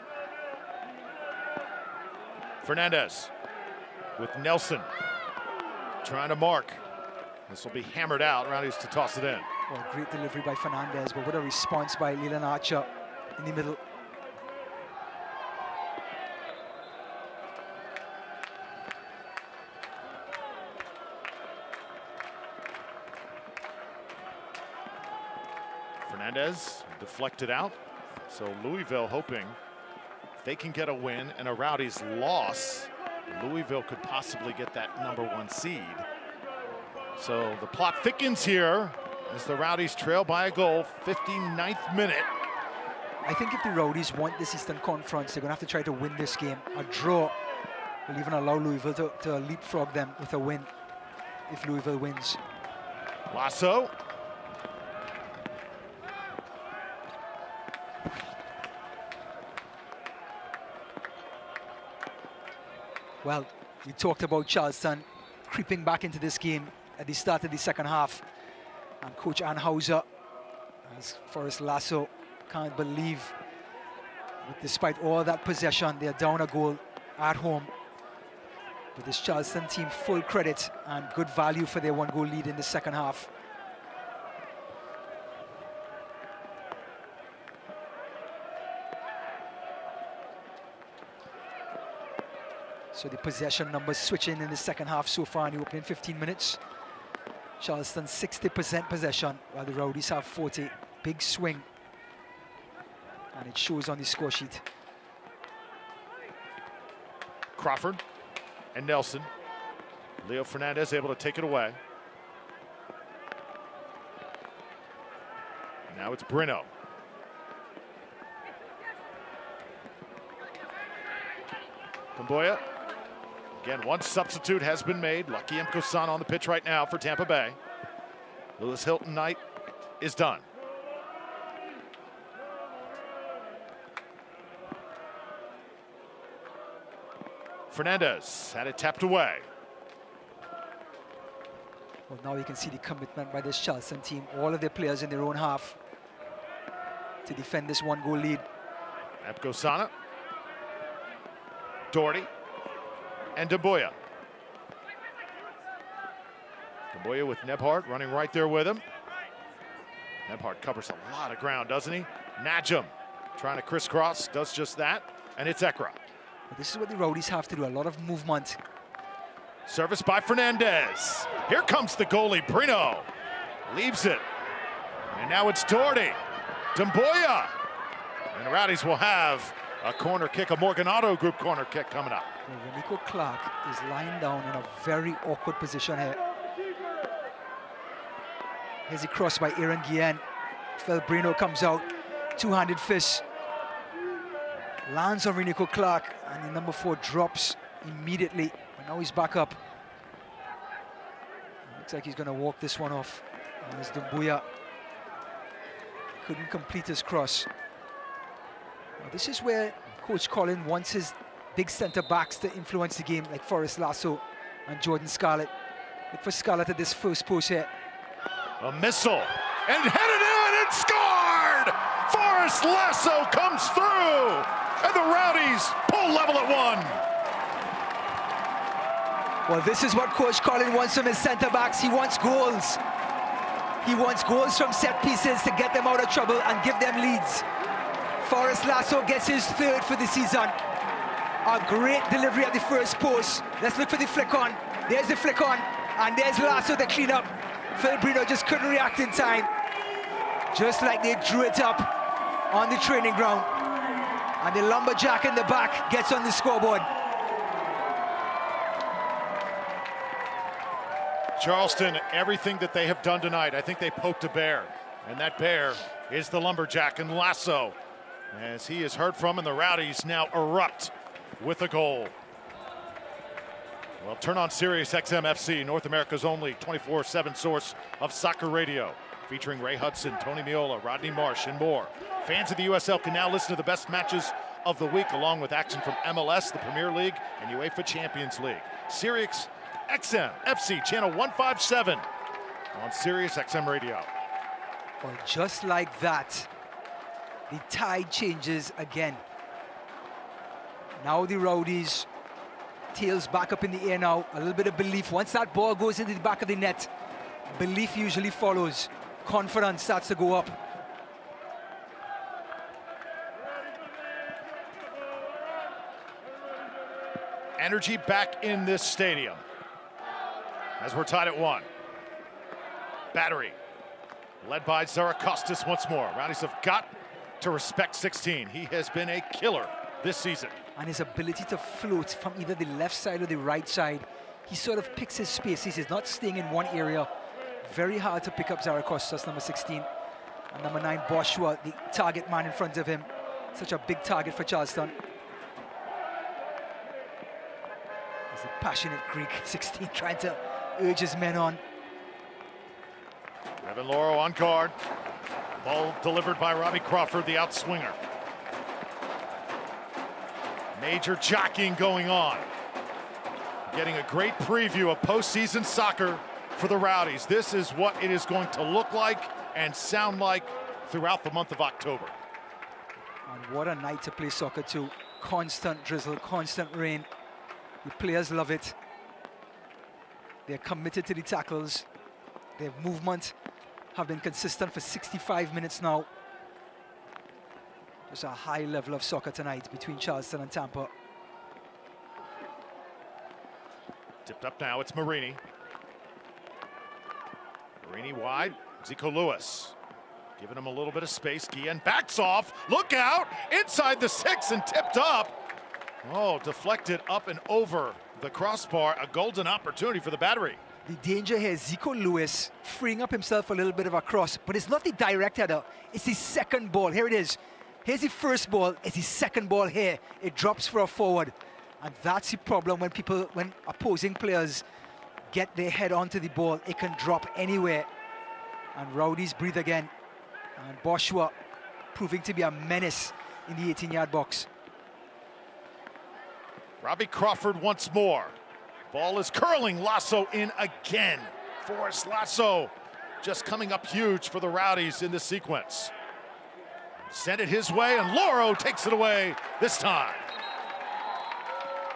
Fernandez with Nelson trying to mark. This will be hammered out. Rowdies to toss it in. Well, great delivery by Fernandez, but what a response by Leland Archer in the middle. Fernandez deflected out. So Louisville hoping if they can get a win and a Rowdies loss, Louisville could possibly get that #1 seed. So the plot thickens here as the Rowdies trail by a goal, 59th minute. I think if the Rowdies want this Eastern Conference, they're going to have to try to win this game. A draw will even allow Louisville to leapfrog them with a win if Louisville wins. Lasso. Well, we talked about Charleston creeping back into this game at the start of the second half. And Coach Anhauser, as Forrest Lasso, can't believe that despite all that possession, they're down a goal at home. But this Charleston team, full credit and good value for their 1-goal lead in the second half. So the possession numbers switching in the second half so far in the opening 15 minutes. Charleston 60% possession, while the Rowdies have 40. Big swing. And it shows on the score sheet. Crawford and Nelson. Leo Fernandez able to take it away. Now it's Brino. Camboya. Again, one substitute has been made. Lucky M. Kosana on the pitch right now for Tampa Bay. Lewis Hilton night is done. Fernandez had it tapped away. Well, now you can see the commitment by this Charleston team. All of their players in their own half to defend this 1-goal lead. Kosana, Doherty, and Damboya. Damboya with Nebhard running right there with him. Nebhard covers a lot of ground, doesn't he? Najim trying to crisscross, does just that, and it's Ekra. This is what the Rowdies have to do, a lot of movement. Service by Fernandez. Here comes the goalie, Brino. Leaves it. And now it's Doherty. Damboya. And the Rowdies will have a corner kick, a Morganato group corner kick coming up. Well, Nico Clark is lying down in a very awkward position here. Here's a cross by Aaron Guillen. Phil Brino comes out, two-handed fist. Lands on Renico Clark, and the number 4 drops immediately. And now he's back up. Looks like he's going to walk this one off. And as Damboya couldn't complete his cross. Now, this is where Coach Collins wants his big centre backs to influence the game, like Forrest Lasso and Jordan Scarlett. Look for Scarlett at this first post here. A missile, and headed in and scored! Forrest Lasso comes through, and the Rowdies pull level at 1. Well, this is what Coach Collins wants from his centre backs. He wants goals. He wants goals from set pieces to get them out of trouble and give them leads. Forrest Lasso gets his third for the season. A great delivery at the first post. Let's look for the flick on. There's the flick on, and there's Lasso to clean up. Phil Brino just couldn't react in time. Just like they drew it up on the training ground. And the lumberjack in the back gets on the scoreboard. Charleston, everything that they have done tonight, I think they poked a bear. And that bear is the lumberjack and Lasso. As he is heard from, and the Rowdies now erupt with a goal. Well, turn on Sirius XM FC, North America's only 24/7 source of soccer radio. Featuring Ray Hudson, Tony Meola, Rodney Marsh, and more. Fans of the USL can now listen to the best matches of the week, along with action from MLS, the Premier League, and UEFA Champions League. Sirius XM FC, channel 157 on Sirius XM Radio. Well, just like that, the tide changes again. Now the Rowdies, tails back up in the air now. A little bit of belief. Once that ball goes into the back of the net, belief usually follows. Confidence starts to go up. Energy back in this stadium as we're tied at 1. Battery led by Zarakostas once more. Rowdies have got to respect 16. He has been a killer this season. And his ability to float from either the left side or the right side, he sort of picks his spaces. He's not staying in one area. Very hard to pick up Zarakostas, number 16. And number 9, Boshua, the target man in front of him. Such a big target for Charleston. He's a passionate Greek, 16, trying to urge his men on. Evan Loro on guard. Ball delivered by Robbie Crawford, the outswinger. Major jockeying going on. Getting a great preview of postseason soccer for the Rowdies. This is what it is going to look like and sound like throughout the month of October. And what a night to play soccer too. Constant drizzle, constant rain. The players love it. They're committed to the tackles. Their movement have been consistent for 65 minutes now. There's a high level of soccer tonight between Charleston and Tampa. Tipped up now, it's Marini. Marini wide, Zico Lewis. Giving him a little bit of space. Guillen backs off, look out! Inside the 6 and tipped up. Oh, deflected up and over the crossbar. A golden opportunity for the Battery. The danger here is Zico Lewis freeing up himself a little bit of a cross, but it's not the direct header, it's the second ball. Here it is. Here's the first ball, it's the second ball here. It drops for a forward. And that's the problem when opposing players get their head onto the ball, it can drop anywhere. And Rowdies breathe again. And Boshua proving to be a menace in the 18-yard box. Robbie Crawford once more. Ball is curling, Lasso in again. Forrest Lasso just coming up huge for the Rowdies in this sequence. Sent it his way, and Loro takes it away this time.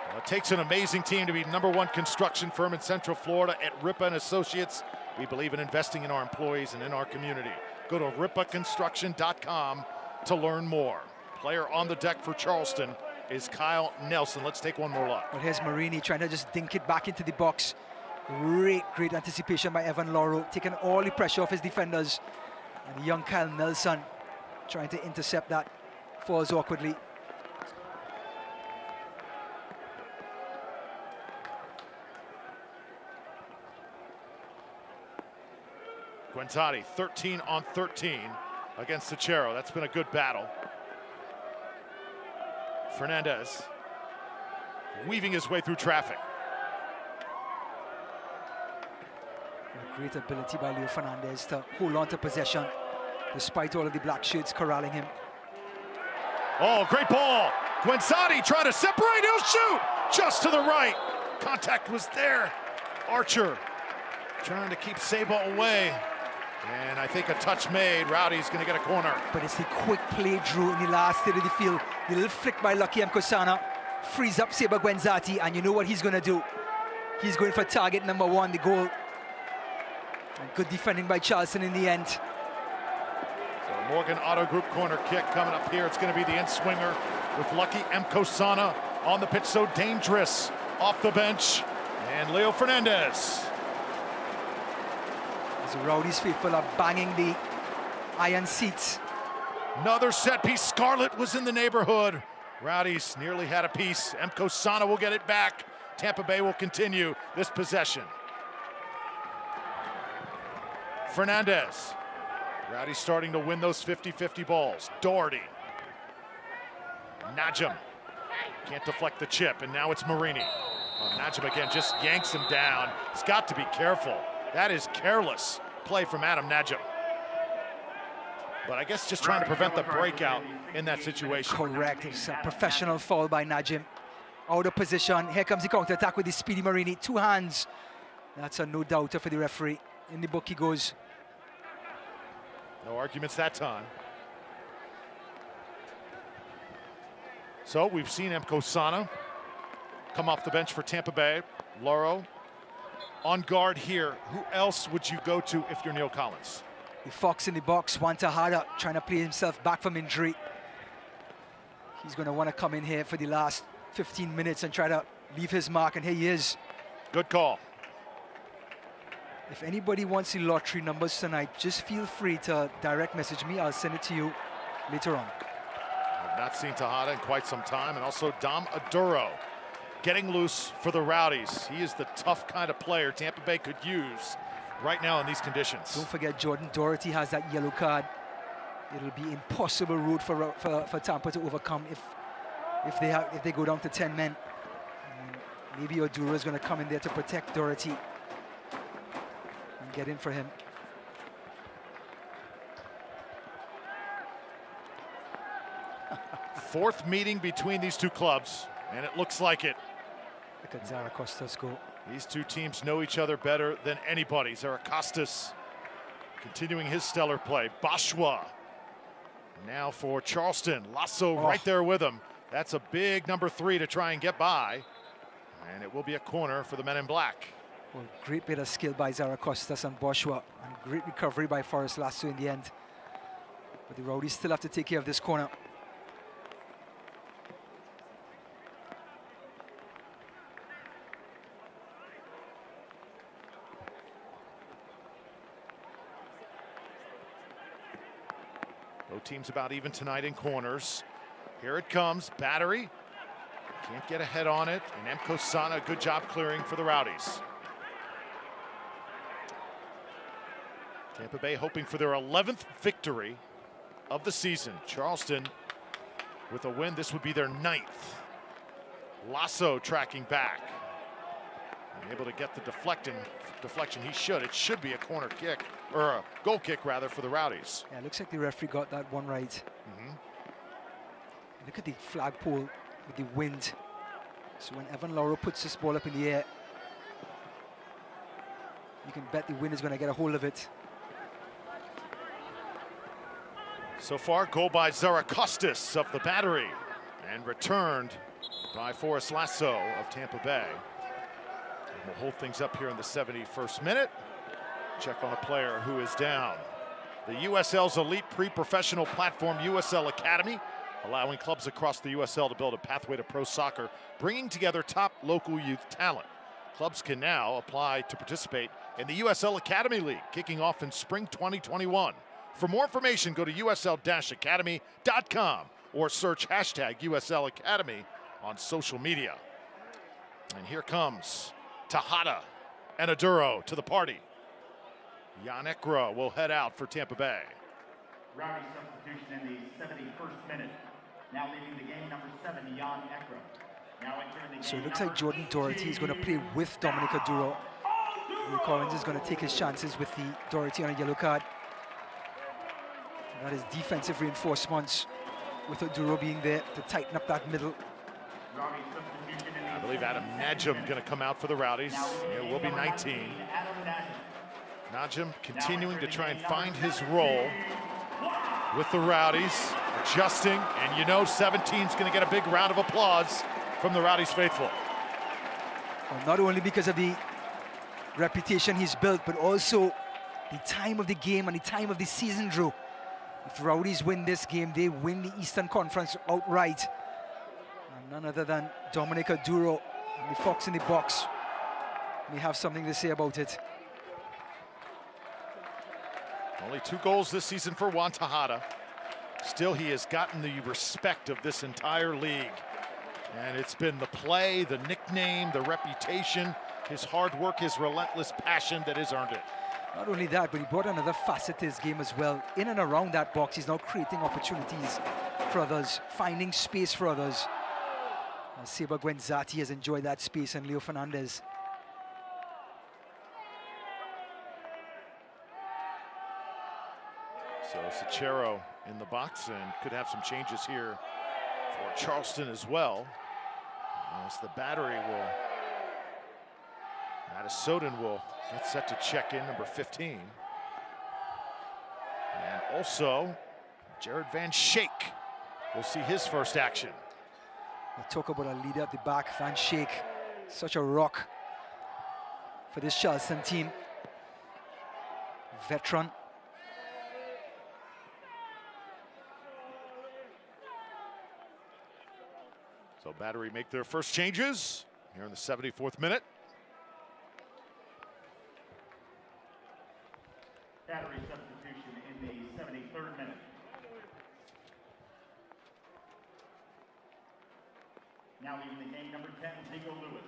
Well, it takes an amazing team to be #1 construction firm in Central Florida at Ripa & Associates. We believe in investing in our employees and in our community. Go to ripaconstruction.com to learn more. Player on the deck for Charleston is Kyle Nelson. Let's take one more look. Well, here's Marini trying to just dink it back into the box. Great anticipation by Evan Loro, taking all the pressure off his defenders. And the young Kyle Nelson trying to intercept that, falls awkwardly. Guenzati, 13 on 13 against Sachero. That's been a good battle. Fernandez weaving his way through traffic. A great ability by Leo Fernandez to hold on to possession despite all of the black shirts corralling him. Oh, great ball. Guenzati trying to separate, he'll shoot! Just to the right. Contact was there. Archer trying to keep Saba away. And I think a touch made. Rowdy's going to get a corner. But it's the quick play, Drew, in the last third of the field. The little flick by Lucky Mkosana frees up Saba Guenzati, and you know what he's going to do. He's going for target #1, the goal. And good defending by Charleston in the end. So Morgan Auto Group corner kick coming up here. It's going to be the in-swinger with Lucky Mkosana on the pitch, so dangerous off the bench. And Leo Fernandez. The Rowdies faithful are banging the iron seats. Another set piece. Scarlett was in the neighborhood. Rowdies nearly had a piece. Mkosana will get it back. Tampa Bay will continue this possession. Fernandez. Rowdies starting to win those 50-50 balls. Doherty. Najim. Can't deflect the chip, and now it's Marini. Oh, Najim again just yanks him down. He's got to be careful. That is careless play from Adam Najim. But I guess just trying to prevent the breakout in that situation. Correct. It's a professional foul by Najim. Out of position. Here comes the counter-attack with the speedy Marini. 2 hands. That's a no-doubter for the referee. In the book he goes. No arguments that time. So we've seen Mkosana come off the bench for Tampa Bay. Loro on guard here. Who else would you go to if you're Neil Collins? The Fox in the box, Juan Tejada trying to play himself back from injury. He's going to want to come in here for the last 15 minutes and try to leave his mark, and here he is. Good call. If anybody wants the lottery numbers tonight, just feel free to direct message me. I'll send it to you later on. I've not seen Tejada in quite some time, and also Dom Aduro getting loose for the Rowdies. He is the tough kind of player Tampa Bay could use right now in these conditions. Don't forget Jordan Doherty has that yellow card. It'll be impossible road for Tampa to overcome if they go down to 10 men. Maybe Aduro is going to come in there to protect Doherty and get in for him. Fourth meeting between these two clubs, and it looks like it. Look at Zaracostas go. These two teams know each other better than anybody. Zaracostas continuing his stellar play. Bashwa now for Charleston. Lasso right there with him. That's a big number 3 to try and get by. And it will be a corner for the men in black. Well, great bit of skill by Zaracostas and Bashwa, and great recovery by Forrest Lasso in the end. But the Rowdies still have to take care of this corner. Both teams about even tonight in corners. Here it comes, battery. Can't get a head on it, and Mkosana, good job clearing for the Rowdies. Tampa Bay hoping for their 11th victory of the season. Charleston with a win, this would be their 9th. Lasso tracking back. And able to get the deflection he should. It should be a corner kick, or a goal kick rather, for the Rowdies. Yeah, it looks like the referee got that one right. Look at the flagpole with the wind. So when Evan Lauro puts this ball up in the air, you can bet the wind is going to get a hold of it. So far, goal by Zaracostas of the battery, and returned by Forrest Lasso of Tampa Bay. And we'll hold things up here in the 71st minute. Check on a player who is down. The USL's elite pre-professional platform, USL Academy, allowing clubs across the USL to build a pathway to pro soccer, bringing together top local youth talent. Clubs can now apply to participate in the USL Academy League, kicking off in spring 2021. For more information, go to usl-academy.com or search hashtag USL Academy on social media. And here comes Tejada and Aduro to the party. Jan Ekra will head out for Tampa Bay. Rowdy substitution in the 71st minute. Now leaving the game, number 7, Jan Ekra. Now entering the So game, it looks like Jordan Doherty is going to play with Dominic Aduro. Neil Collins is going to take his chances with the Doherty on a yellow card. That is defensive reinforcements with Aduro being there to tighten up that middle. I believe Adam Najim going to come out for the Rowdies. It will be 19. Najim continuing to try and find his role with the Rowdies, adjusting, and you know 17's going to get a big round of applause from the Rowdies faithful. Well, not only because of the reputation he's built, but also the time of the game and the time of the season, Drew. If Rowdies win this game, they win the Eastern Conference outright. And none other than Dominic Aduro and the Fox in the Box may have something to say about it. Only 2 goals this season for Juan Tejada. Still, he has gotten the respect of this entire league. And it's been the play, the nickname, the reputation, his hard work, his relentless passion that has earned it. Not only that, but he brought another facet to his game as well. In and around that box, he's now creating opportunities for others, finding space for others. Seba Guenzati has enjoyed that space, and Leo Fernandez. So Sachero in the box, and could have some changes here for Charleston as well. As the battery will, Madison will get set to check in, number 15. And also, Jared Van Schaik will see his first action. We'll talk about a leader at the back, Van Schaik, such a rock for this Charleston team. Veteran. So Battery make their first changes here in the 74th minute. Battery substitution in the 73rd minute. Now leaving the game, number 10, Zico Lewis.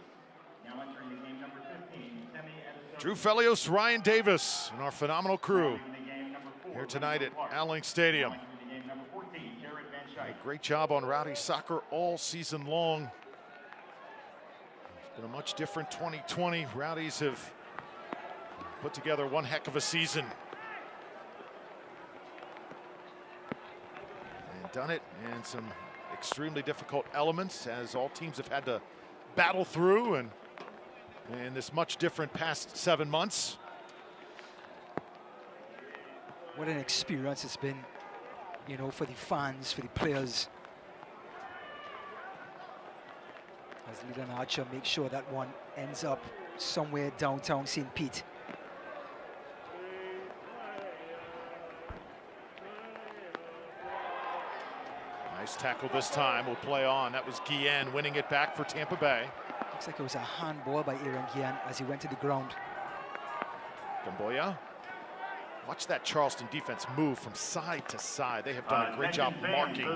Now entering the game, number 15, Semi Edison. Drew Felios, Ryan Davis, and our phenomenal crew here tonight at Alling Stadium. A great job on Rowdy soccer all season long. It's been a much different 2020. Rowdies have put together one heck of a season. And done it in some extremely difficult elements, as all teams have had to battle through, and in this much different past 7 months. What an experience it's been, you know, for the fans, for the players. As Leland Archer makes sure that one ends up somewhere downtown St. Pete. Nice tackle this time, will play on. That was Guillen winning it back for Tampa Bay. Looks like it was a handball by Aaron Guillen as he went to the ground. Gamboya. Watch that Charleston defense move from side to side. They have done a great job marking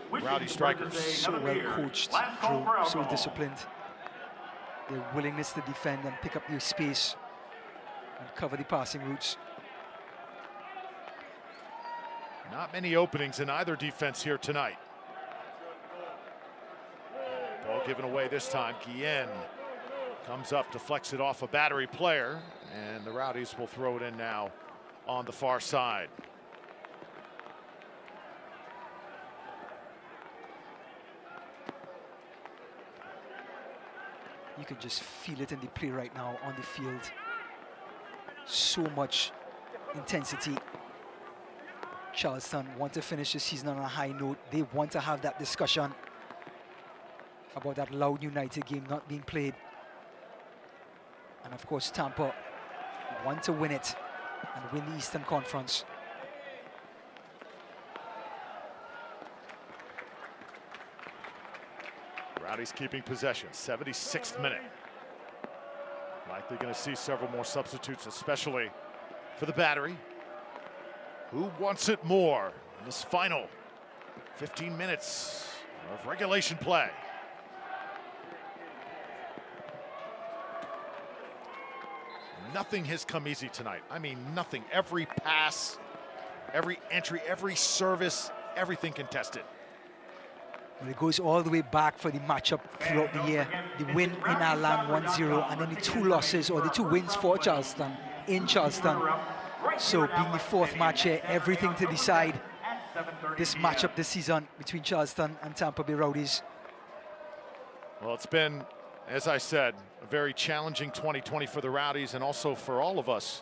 Rowdy strikers. So well coached, Drew, so disciplined. Their willingness to defend and pick up their space and cover the passing routes. Not many openings in either defense here tonight. Ball given away this time. Guillen comes up to flex it off a Battery player, and the Rowdies will throw it in now on the far side. You can just feel it in the play right now on the field. So much intensity. Charleston want to finish the season on a high note. They want to have that discussion about that Loud United game not being played. And of course, Tampa want to win it and win the Eastern Conference. Rowdies keeping possession, 76th minute. Likely going to see several more substitutes, especially for the Battery. Who wants it more in this final 15 minutes of regulation play? Nothing has come easy tonight. I mean, nothing. Every pass, every entry, every service, everything contested. Well, it goes all the way back for the matchup throughout the year. The win in our land 1-0, and then the 2 losses or the 2 wins for Charleston in Charleston. So being the 4th match here, everything to decide this matchup this season between Charleston and Tampa Bay Rowdies. Well, it's been, as I said, a very challenging 2020 for the Rowdies and also for all of us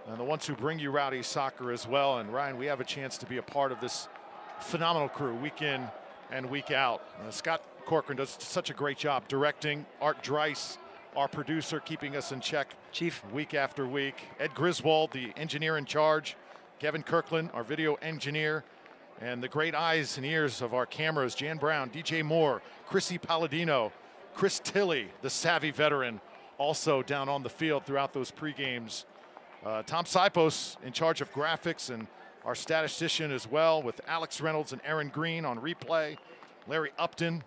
and the ones who bring you Rowdy soccer as well. And Ryan, we have a chance to be a part of this phenomenal crew week in and week out. Scott Corcoran does such a great job directing. Art Dreiss, our producer, keeping us in check Chief week after week. Ed Griswold, the engineer in charge, Kevin Kirkland, our video engineer, and the great eyes and ears of our cameras, Jan Brown, DJ Moore, Chrissy Palladino, Chris Tilley, the savvy veteran, also down on the field throughout those pre-games. Tom Sipos in charge of graphics, and our statistician as well, with Alex Reynolds and Aaron Green on replay. Larry Upton,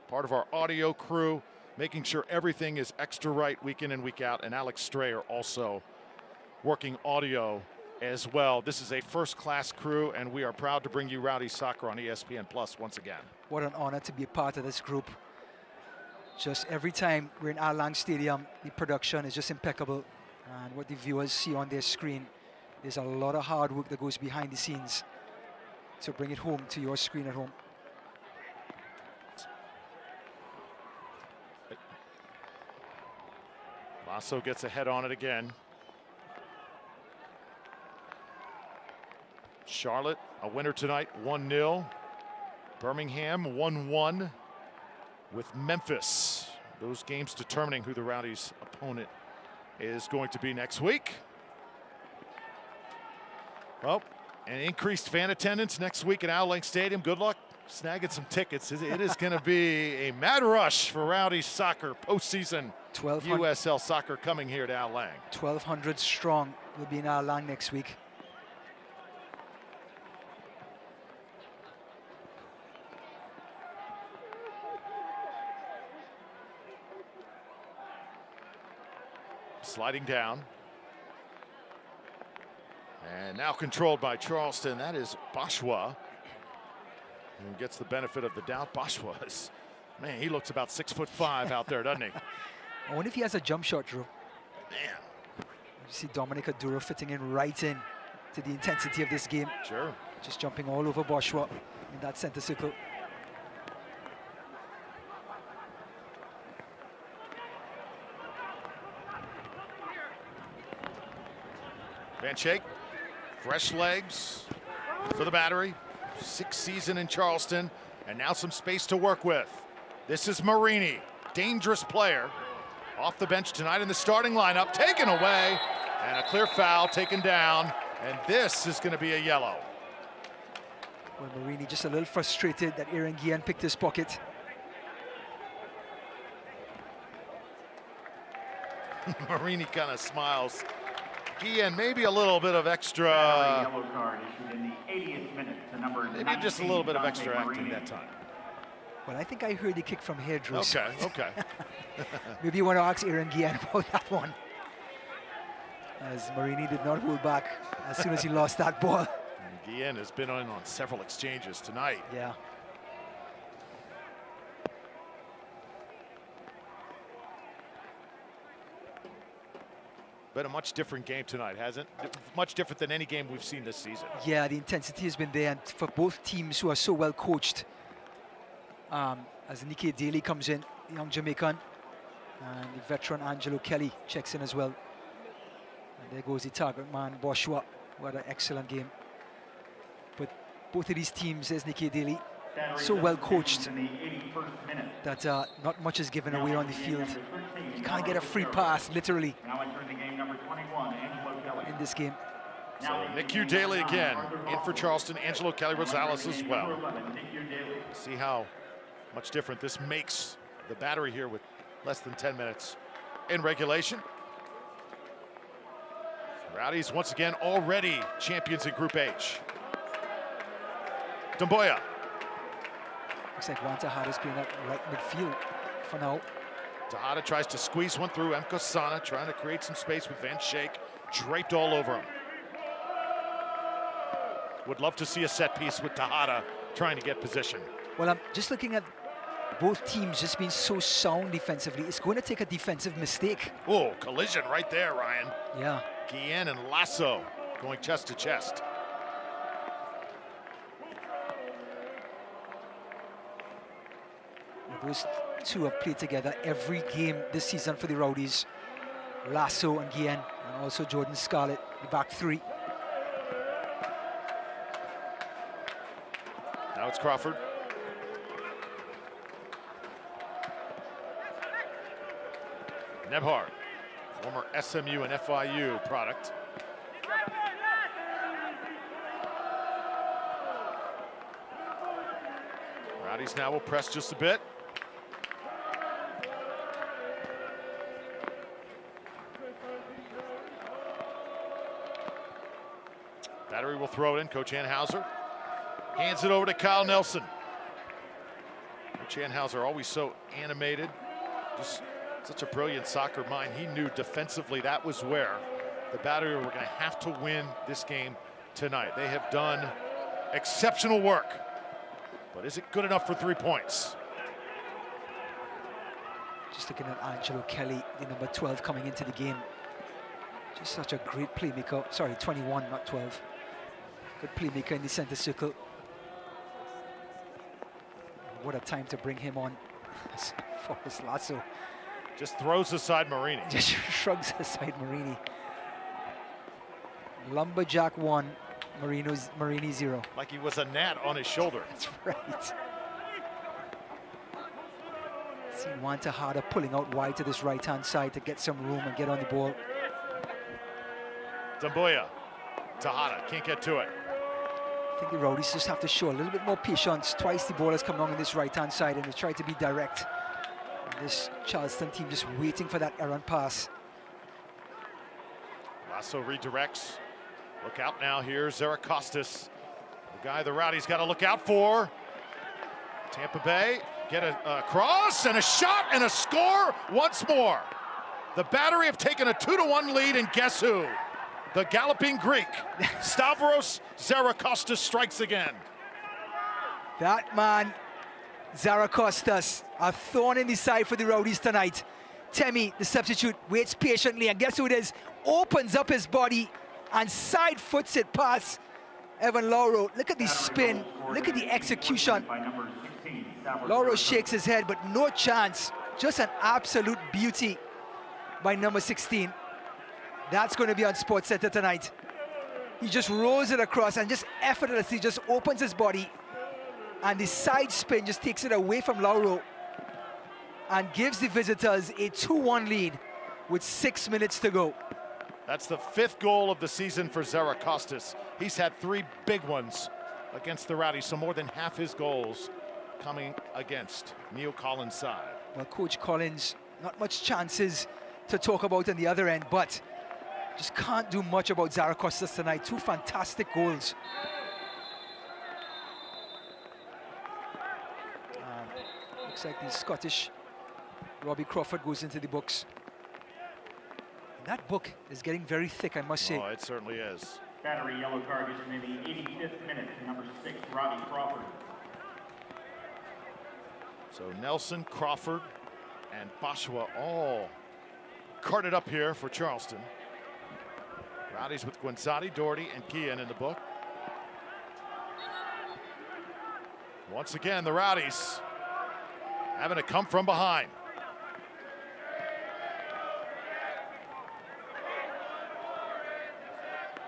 part of our audio crew, making sure everything is extra right week in and week out, and Alex Strayer also working audio as well. This is a first-class crew, and we are proud to bring you Rowdies Soccer on ESPN Plus once again. What an honor to be a part of this group. Just every time we're in Al Lang Stadium, the production is just impeccable. And what the viewers see on their screen, there's a lot of hard work that goes behind the scenes to bring it home to your screen at home. Lasso gets a head on it again. Charlotte, a winner tonight, 1-0. Birmingham, 1-1 with Memphis. Those games determining who the Rowdies' opponent is going to be next week. Well, an increased fan attendance next week at Al Lang Stadium. Good luck snagging some tickets. It is going to be a mad rush for Rowdies Soccer postseason. USL Soccer coming here to Al Lang. 1,200 strong will be in Al Lang next week. Sliding down. And now controlled by Charleston. That is Bashwa, who gets the benefit of the doubt. Bashwa is, man, he looks about 6'5" out there, doesn't he? I wonder if he has a jump shot, Drew. Man. You see Dominic Aduro fitting in right in to the intensity of this game. Sure. Just jumping all over Bashwa in that center circle. Van Schaik, fresh legs for the battery. 6th season in Charleston, and now some space to work with. This is Marini, dangerous player. Off the bench tonight in the starting lineup, taken away, and a clear foul taken down, and this is going to be a yellow. Well, Marini just a little frustrated that Aaron Guillen picked his pocket. Marini kind of smiles. Guillen, maybe a little bit of extra. Yellow card issued in the 80th minute to number maybe just a little bit of extra acting that time. Well, I think I heard the kick from here, Drew. Okay, okay. Maybe you want to ask Aaron Guillen about that one. As Marini did not hold back as soon as he lost that ball. Guillen has been on several exchanges tonight. Yeah. Been a much different game tonight, hasn't it? Much different than any game we've seen this season. Yeah, the intensity has been there, and for both teams who are so well coached. As Nicky Daly comes in, the young Jamaican, and the veteran Angelo Kelly checks in as well. And there goes the target man, Bashwa, who had an excellent game. But both of these teams, as Nicky Daly, so well coached that not much is given away on the field. You can't get a free pass, literally, in this game. So Nicky Daly again, in for Charleston, Angelo Kelly Rosales as well. See how much different this makes the battery here with less than 10 minutes in regulation. Rowdies once again already champions in Group H. Dumboya. Looks like Juan Tejada's playing that right midfield for now. Tejada tries to squeeze one through. M. Kosana trying to create some space with Van Schaik draped all over him. Would love to see a set piece with Tejada trying to get position. Well, I'm just looking at both teams just being so sound defensively. It's going to take a defensive mistake. Oh, collision right there, Ryan. Yeah. Guillen and Lasso going chest to chest. Those two have played together every game this season for the Rowdies. Lasso and Guillen, and also Jordan Scarlett, the back three. Now it's Crawford. Nebhard, former SMU and FIU product. Rowdies now will press just a bit. Battery will throw it in. Coach Anhauser hands it over to Kyle Nelson. Coach Anhauser, always so animated, just such a brilliant soccer mind. He knew defensively that was where the Battery were going to have to win this game tonight. They have done exceptional work, but is it good enough for 3 points? Just looking at Angelo Kelly, the number 12 coming into the game. Just such a great playmaker. Sorry, 21, not 12. Good playmaker in the center circle. What a time to bring him on. Forrest Lasso. Just throws aside Marini. Just shrugs aside Marini. Lumberjack 1, Marini 0. Like he was a gnat on his shoulder. That's right. See Juan Tejada pulling out wide to this right-hand side to get some room and get on the ball. Dambuya. Tejada can't get to it. I think the Rowdies just have to show a little bit more patience. Twice the ball has come along on this right-hand side and they try to be direct. And this Charleston team just waiting for that errant pass. Lasso redirects. Look out now here, Zarakostas. The guy the Rowdies got to look out for. Tampa Bay get a cross and a shot and a score once more. The Battery have taken a 2-1 lead, and guess who? The galloping Greek, Stavros Zarakostas, strikes again. That man, Zarakostas, a thorn in the side for the Rowdies tonight. Temi, the substitute, waits patiently, and guess who it is? Opens up his body and side foots it past Evan Lauro. Look at the spin, look at the execution. Lauro shakes his head, but no chance. Just an absolute beauty by number 16. That's going to be on Sports Center tonight. He just rolls it across and just effortlessly just opens his body, and the side spin just takes it away from Lauro and gives the visitors a 2-1 lead with 6 minutes to go. That's the 5th goal of the season for Zarakostas. He's had 3 big ones against the Rowdies, so more than half his goals coming against Neil Collins' side. Well, Coach Collins, not much chances to talk about on the other end, but just can't do much about Zarakostas tonight. 2 fantastic goals. Looks like the Scottish Robbie Crawford goes into the books. And that book is getting very thick, I must say. Oh, it certainly is. Battery yellow card given in the 85th minute to number 6, Robbie Crawford. So Nelson, Crawford, and Bashua all carded up here for Charleston. Rowdies with Guinzati, Doherty, and Guillen in the book. Once again, the Rowdies having to come from behind.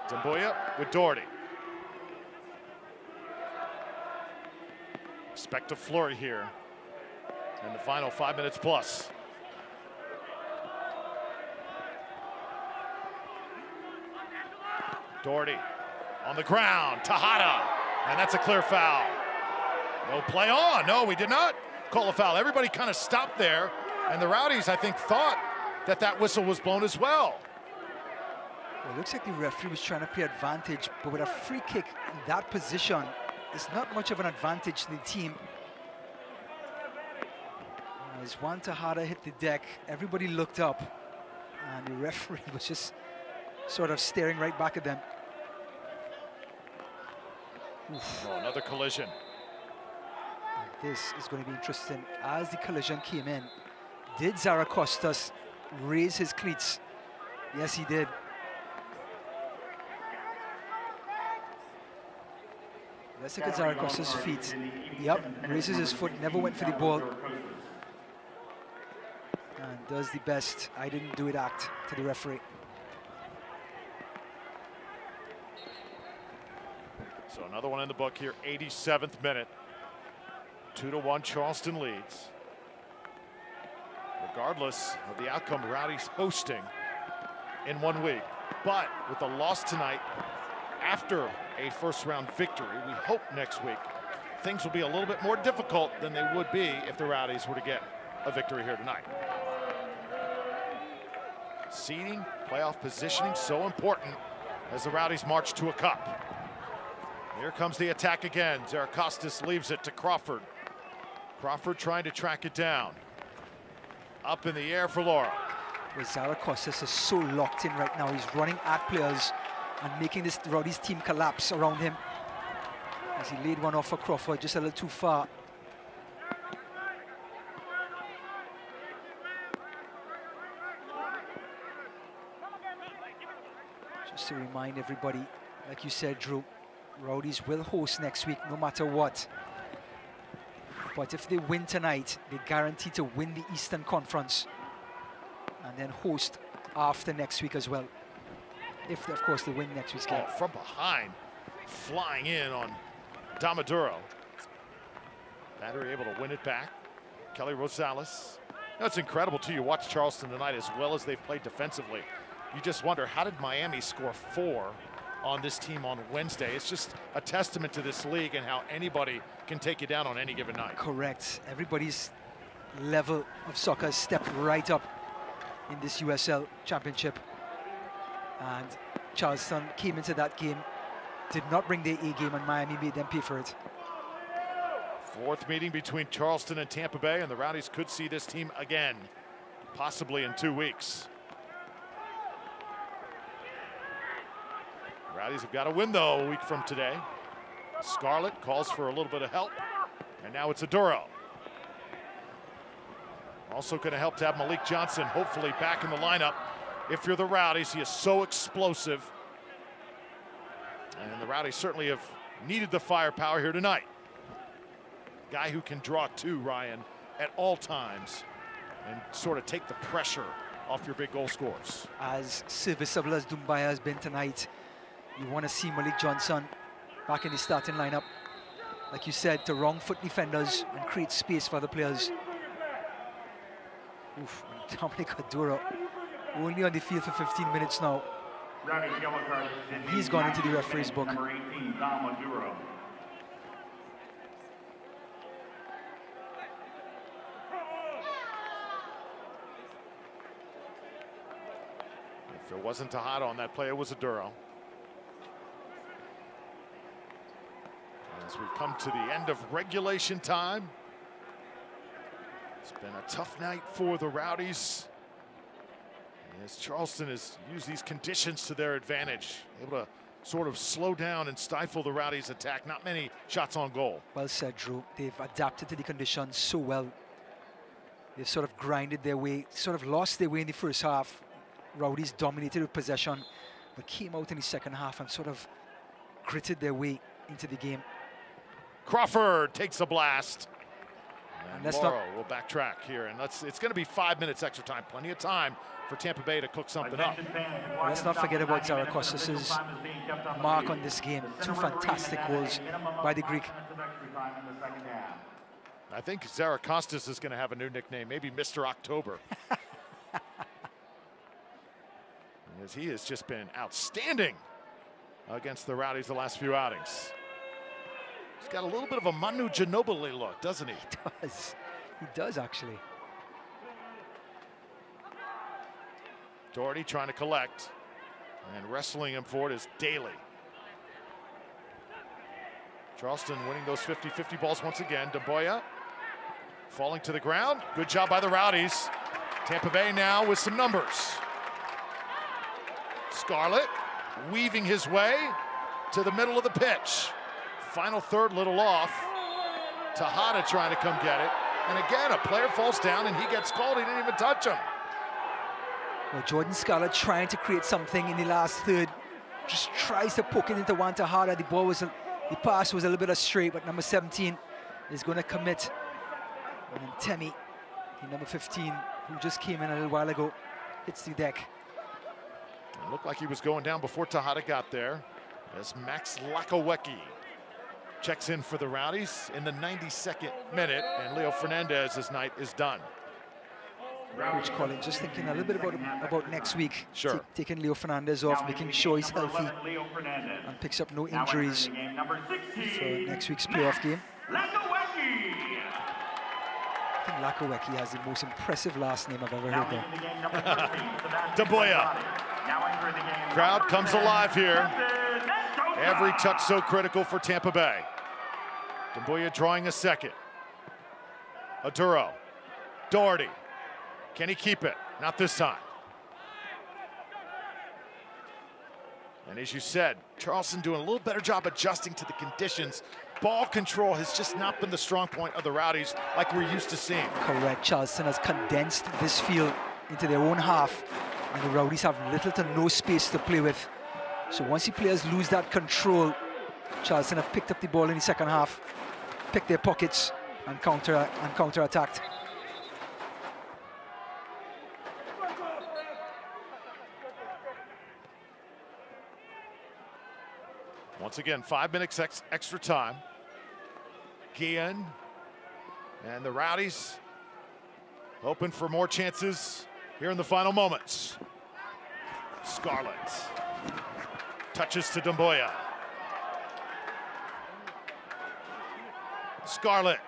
Dambuya with Doherty. Expect a flurry here in the final 5 minutes plus. Doherty on the ground, Tejada, and that's a clear foul. No play on. No, we did not call a foul. Everybody kind of stopped there, and the Rowdies, I think, thought that that whistle was blown as well. Well, it looks like the referee was trying to play advantage, but with a free kick in that position, it's not much of an advantage to the team. As Juan Tejada hit the deck, everybody looked up, and the referee was just sort of staring right back at them. Oh, another collision. This is going to be interesting. As the collision came in, did Zarakostas raise his cleats? Yes, he did. Let's look at Zarakostas' feet. Yep, raises his foot, never went for the ball. And does the best "I didn't do it" act to the referee. So another one in the book here, 87th minute. 2-1 Charleston leads. Regardless of the outcome, Rowdies hosting in 1 week. But with the loss tonight, after a first-round victory, we hope next week things will be a little bit more difficult than they would be if the Rowdies were to get a victory here tonight. Seeding, playoff positioning, so important as the Rowdies march to a cup. Here comes the attack again. Zaracostas leaves it to Crawford. Crawford trying to track it down. Up in the air for Laura. Well, Zaracostas is so locked in right now. He's running at players and making this Rowdies team collapse around him. As he laid one off for Crawford, just a little too far. Just to remind everybody, like you said, Drew, Rowdies will host next week no matter what. But if they win tonight, they're guaranteed to win the Eastern Conference and then host after next week as well. If, of course, they win next week's game. From behind, flying in on Damaduro. Battery able to win it back. Kelly Rosales. That's incredible, too. You watch Charleston tonight as well as they've played defensively. You just wonder, how did Miami score 4 on this team on Wednesday? It's just a testament to this league and how anybody can take you down on any given night. Correct. Everybody's level of soccer has stepped right up in this USL championship. And Charleston came into that game, did not bring their A game, and Miami made them pay for it. 4th meeting between Charleston and Tampa Bay, and the Rowdies could see this team again, possibly in 2 weeks. Rowdies have got to win, though, a week from today. Scarlett calls for a little bit of help, and now it's Aduro. Also going to help to have Malik Johnson hopefully back in the lineup. If you're the Rowdies, he is so explosive. And the Rowdies certainly have needed the firepower here tonight. Guy who can draw 2, Ryan, at all times and sort of take the pressure off your big goal scorers. As serviceable as Doumbia has been tonight, you want to see Malik Johnson back in the starting lineup. Like you said, to wrong foot defenders and create space for the players. Oof, Dominic Aduro only on the field for 15 minutes now. He's gone into the referee's book. Number 18, Dom Aduro. If it wasn't Tejada on that play, it was Aduro. As we come to the end of regulation time, it's been a tough night for the Rowdies, as Charleston has used these conditions to their advantage, able to sort of slow down and stifle the Rowdies' attack. Not many shots on goal. Well said, Drew. They've adapted to the conditions so well. They've sort of grinded their way, sort of lost their way in the first half. Rowdies dominated with possession, but came out in the second half and sort of gritted their way into the game. Crawford takes a blast. And that's Morrow will backtrack here, and it's going to be 5 minutes extra time. Plenty of time for Tampa Bay to cook something up. Well, let's not forget about Zaracostas' mark on this game. 2 fantastic goals by the Greek. I think Zaracostas is going to have a new nickname, maybe Mr. October. As he has just been outstanding against the Rowdies the last few outings. He's got a little bit of a Manu Ginobili look, doesn't he? He does. He does, actually. Doherty trying to collect, and wrestling him for it is Daly. Charleston winning those 50-50 balls once again. Damboya falling to the ground. Good job by the Rowdies. Tampa Bay now with some numbers. Scarlett weaving his way to the middle of the pitch. Final third, little off. Tejada trying to come get it. And again, a player falls down and he gets called. He didn't even touch him. Well, Jordan Scarlett trying to create something in the last third. Just tries to poke it into Juan Tejada. The pass was a little bit astray, but number 17 is going to commit. And then Temi, the number 15, who just came in a little while ago, hits the deck. It looked like he was going down before Tejada got there. As Max Lakowecki checks in for the Rowdies in the 92nd minute, and Leo Fernandez's night is done. Coach Collins just thinking a little bit about next week. Sure. Taking Leo Fernandez off, making sure he's healthy and picks up no injuries for next week's playoff game. think Lakawecki has the most impressive last name I've ever heard there. Dumbuya. Crowd comes alive here. Every touch so critical for Tampa Bay. Dumbuya drawing a second. Aduro. Doherty. Can he keep it? Not this time. And as you said, Charleston doing a little better job adjusting to the conditions. Ball control has just not been the strong point of the Rowdies like we're used to seeing. Correct. Charleston has condensed this field into their own half, and the Rowdies have little to no space to play with. So once the players lose that control, Charleston have picked up the ball in the second half, picked their pockets, and counter-attacked. Once again, 5 minutes extra time. Guillen and the Rowdies hoping for more chances here in the final moments. Scarlett touches to Dumbuya. Scarlett,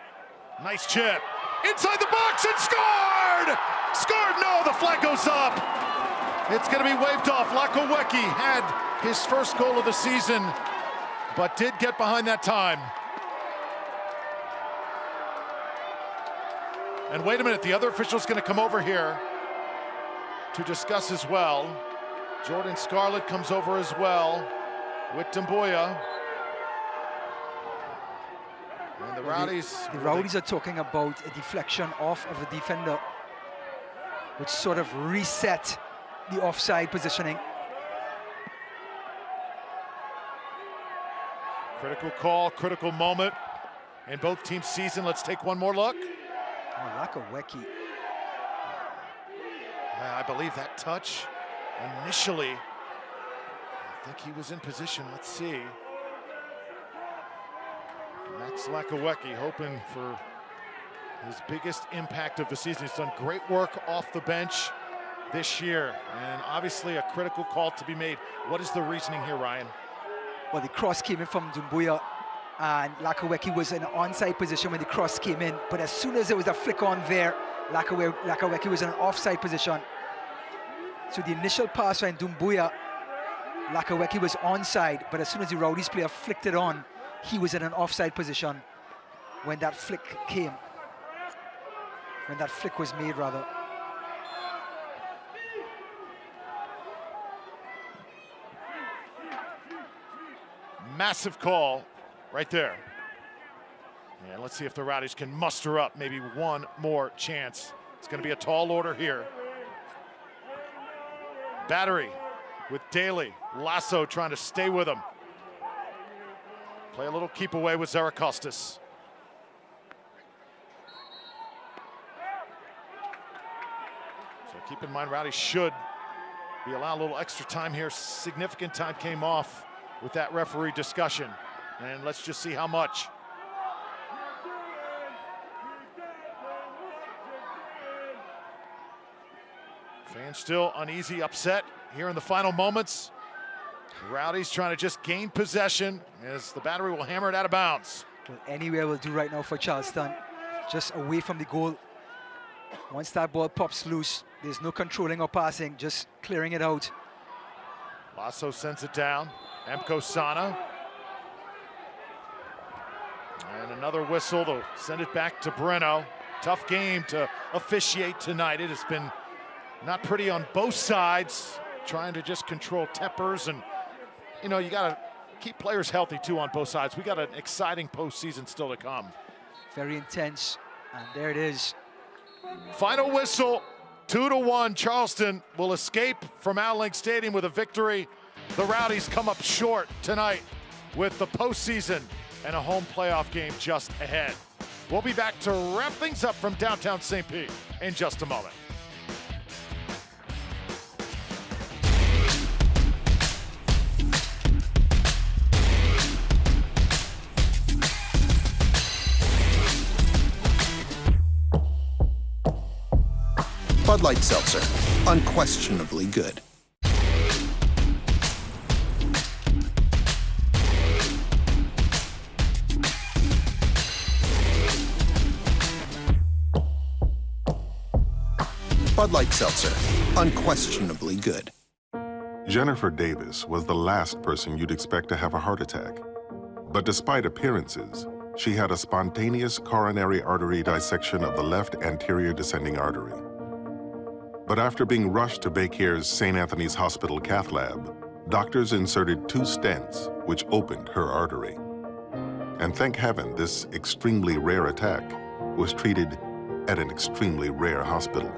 nice chip. Inside the box and scored! Scored, no, the flag goes up. It's gonna be waved off. Lakawecki had his first goal of the season, but did get behind that time. And wait a minute, the other official's gonna come over here to discuss as well. Jordan Scarlett comes over as well with Dumbuya. And the Rowdies... The Rowdies are talking about a deflection off of the defender, which sort of reset the offside positioning. Critical call, critical moment in both teams' season. Let's take one more look. Oh, Lakawecki. I believe that touch initially, I think he was in position. Let's see. Max Lakawecki hoping for his biggest impact of the season. He's done great work off the bench this year, and obviously a critical call to be made. What is the reasoning here, Ryan? Well, the cross came in from Dumbuya, and Lakawecki was in an onside position when the cross came in, but as soon as there was a flick on there, Lakawecki was in an offside position. So the initial pass by Dumbuya, Lakawecki was onside, but as soon as the Rowdies player flicked it on, he was in an offside position when that flick came. When that flick was made, rather. Massive call right there. And let's see if the Rowdies can muster up maybe one more chance. It's going to be a tall order here. Battery with Daly. Lasso trying to stay with him. Play a little keep away with Zarakostas. So keep in mind, Rowdies should be allowed a little extra time here. Significant time came off with that referee discussion. And let's just see how much. Fans still uneasy, upset here in the final moments. Rowdies trying to just gain possession as the Battery will hammer it out of bounds. Well, anywhere will do right now for Charleston. Just away from the goal. Once that ball pops loose, there's no controlling or passing, just clearing it out. Lasso sends it down. Emko Sana. And another whistle to send it back to Breno. Tough game to officiate tonight. It has been not pretty on both sides, trying to just control tempers, and you know, you got to keep players healthy too on both sides. We got an exciting postseason still to come. Very intense, and there it is. Final whistle, 2-1. Charleston will escape from Al Link Stadium with a victory. The Rowdies come up short tonight with the postseason and a home playoff game just ahead. We'll be back to wrap things up from downtown St. Pete in just a moment. Bud Light Seltzer, unquestionably good. Bud Light Seltzer. Unquestionably good. Jennifer Davis was the last person you'd expect to have a heart attack. But despite appearances, she had a spontaneous coronary artery dissection of the left anterior descending artery. But after being rushed to Baycare's St. Anthony's Hospital cath lab, doctors inserted 2 stents, which opened her artery. And thank heaven, this extremely rare attack was treated at an extremely rare hospital.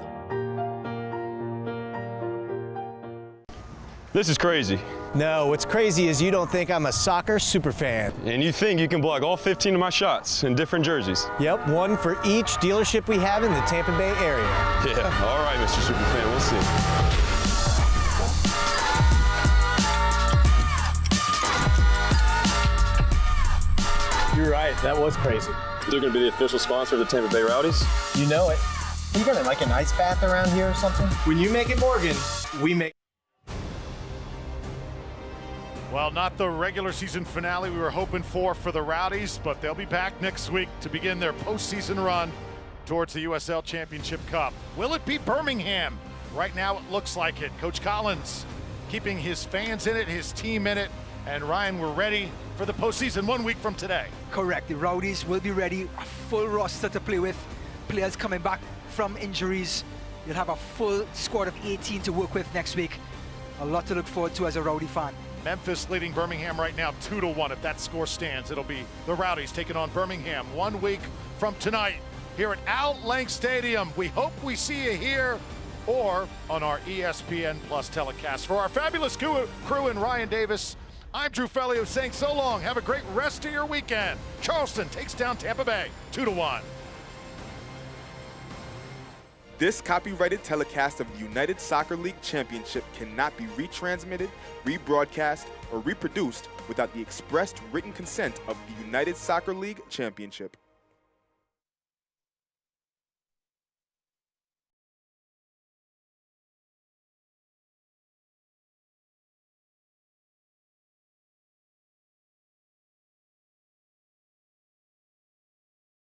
This is crazy. No, what's crazy is you don't think I'm a soccer superfan. And you think you can block all 15 of my shots in different jerseys. Yep, one for each dealership we have in the Tampa Bay area. Yeah, all right, Mr. Superfan, we'll see. You're right, that was crazy. They're going to be the official sponsor of the Tampa Bay Rowdies? You know it. You got like an ice bath around here or something? When you make it Morgan, we make. Well, not the regular season finale we were hoping for the Rowdies, but they'll be back next week to begin their postseason run towards the USL Championship Cup. Will it be Birmingham? Right now it looks like it. Coach Collins keeping his fans in it, his team in it, and Ryan, we're ready for the postseason 1 week from today. Correct. The Rowdies will be ready, a full roster to play with, players coming back from injuries. You'll have a full squad of 18 to work with next week. A lot to look forward to as a Rowdy fan. Memphis leading Birmingham right now 2-1. If that score stands, it'll be the Rowdies taking on Birmingham 1 week from tonight here at Al Lang Stadium. We hope we see you here or on our ESPN Plus telecast. For our fabulous crew and Ryan Davis, I'm Drew Fellio saying so long. Have a great rest of your weekend. Charleston takes down Tampa Bay 2-1. This copyrighted telecast of the United Soccer League Championship cannot be retransmitted, rebroadcast, or reproduced without the expressed written consent of the United Soccer League Championship.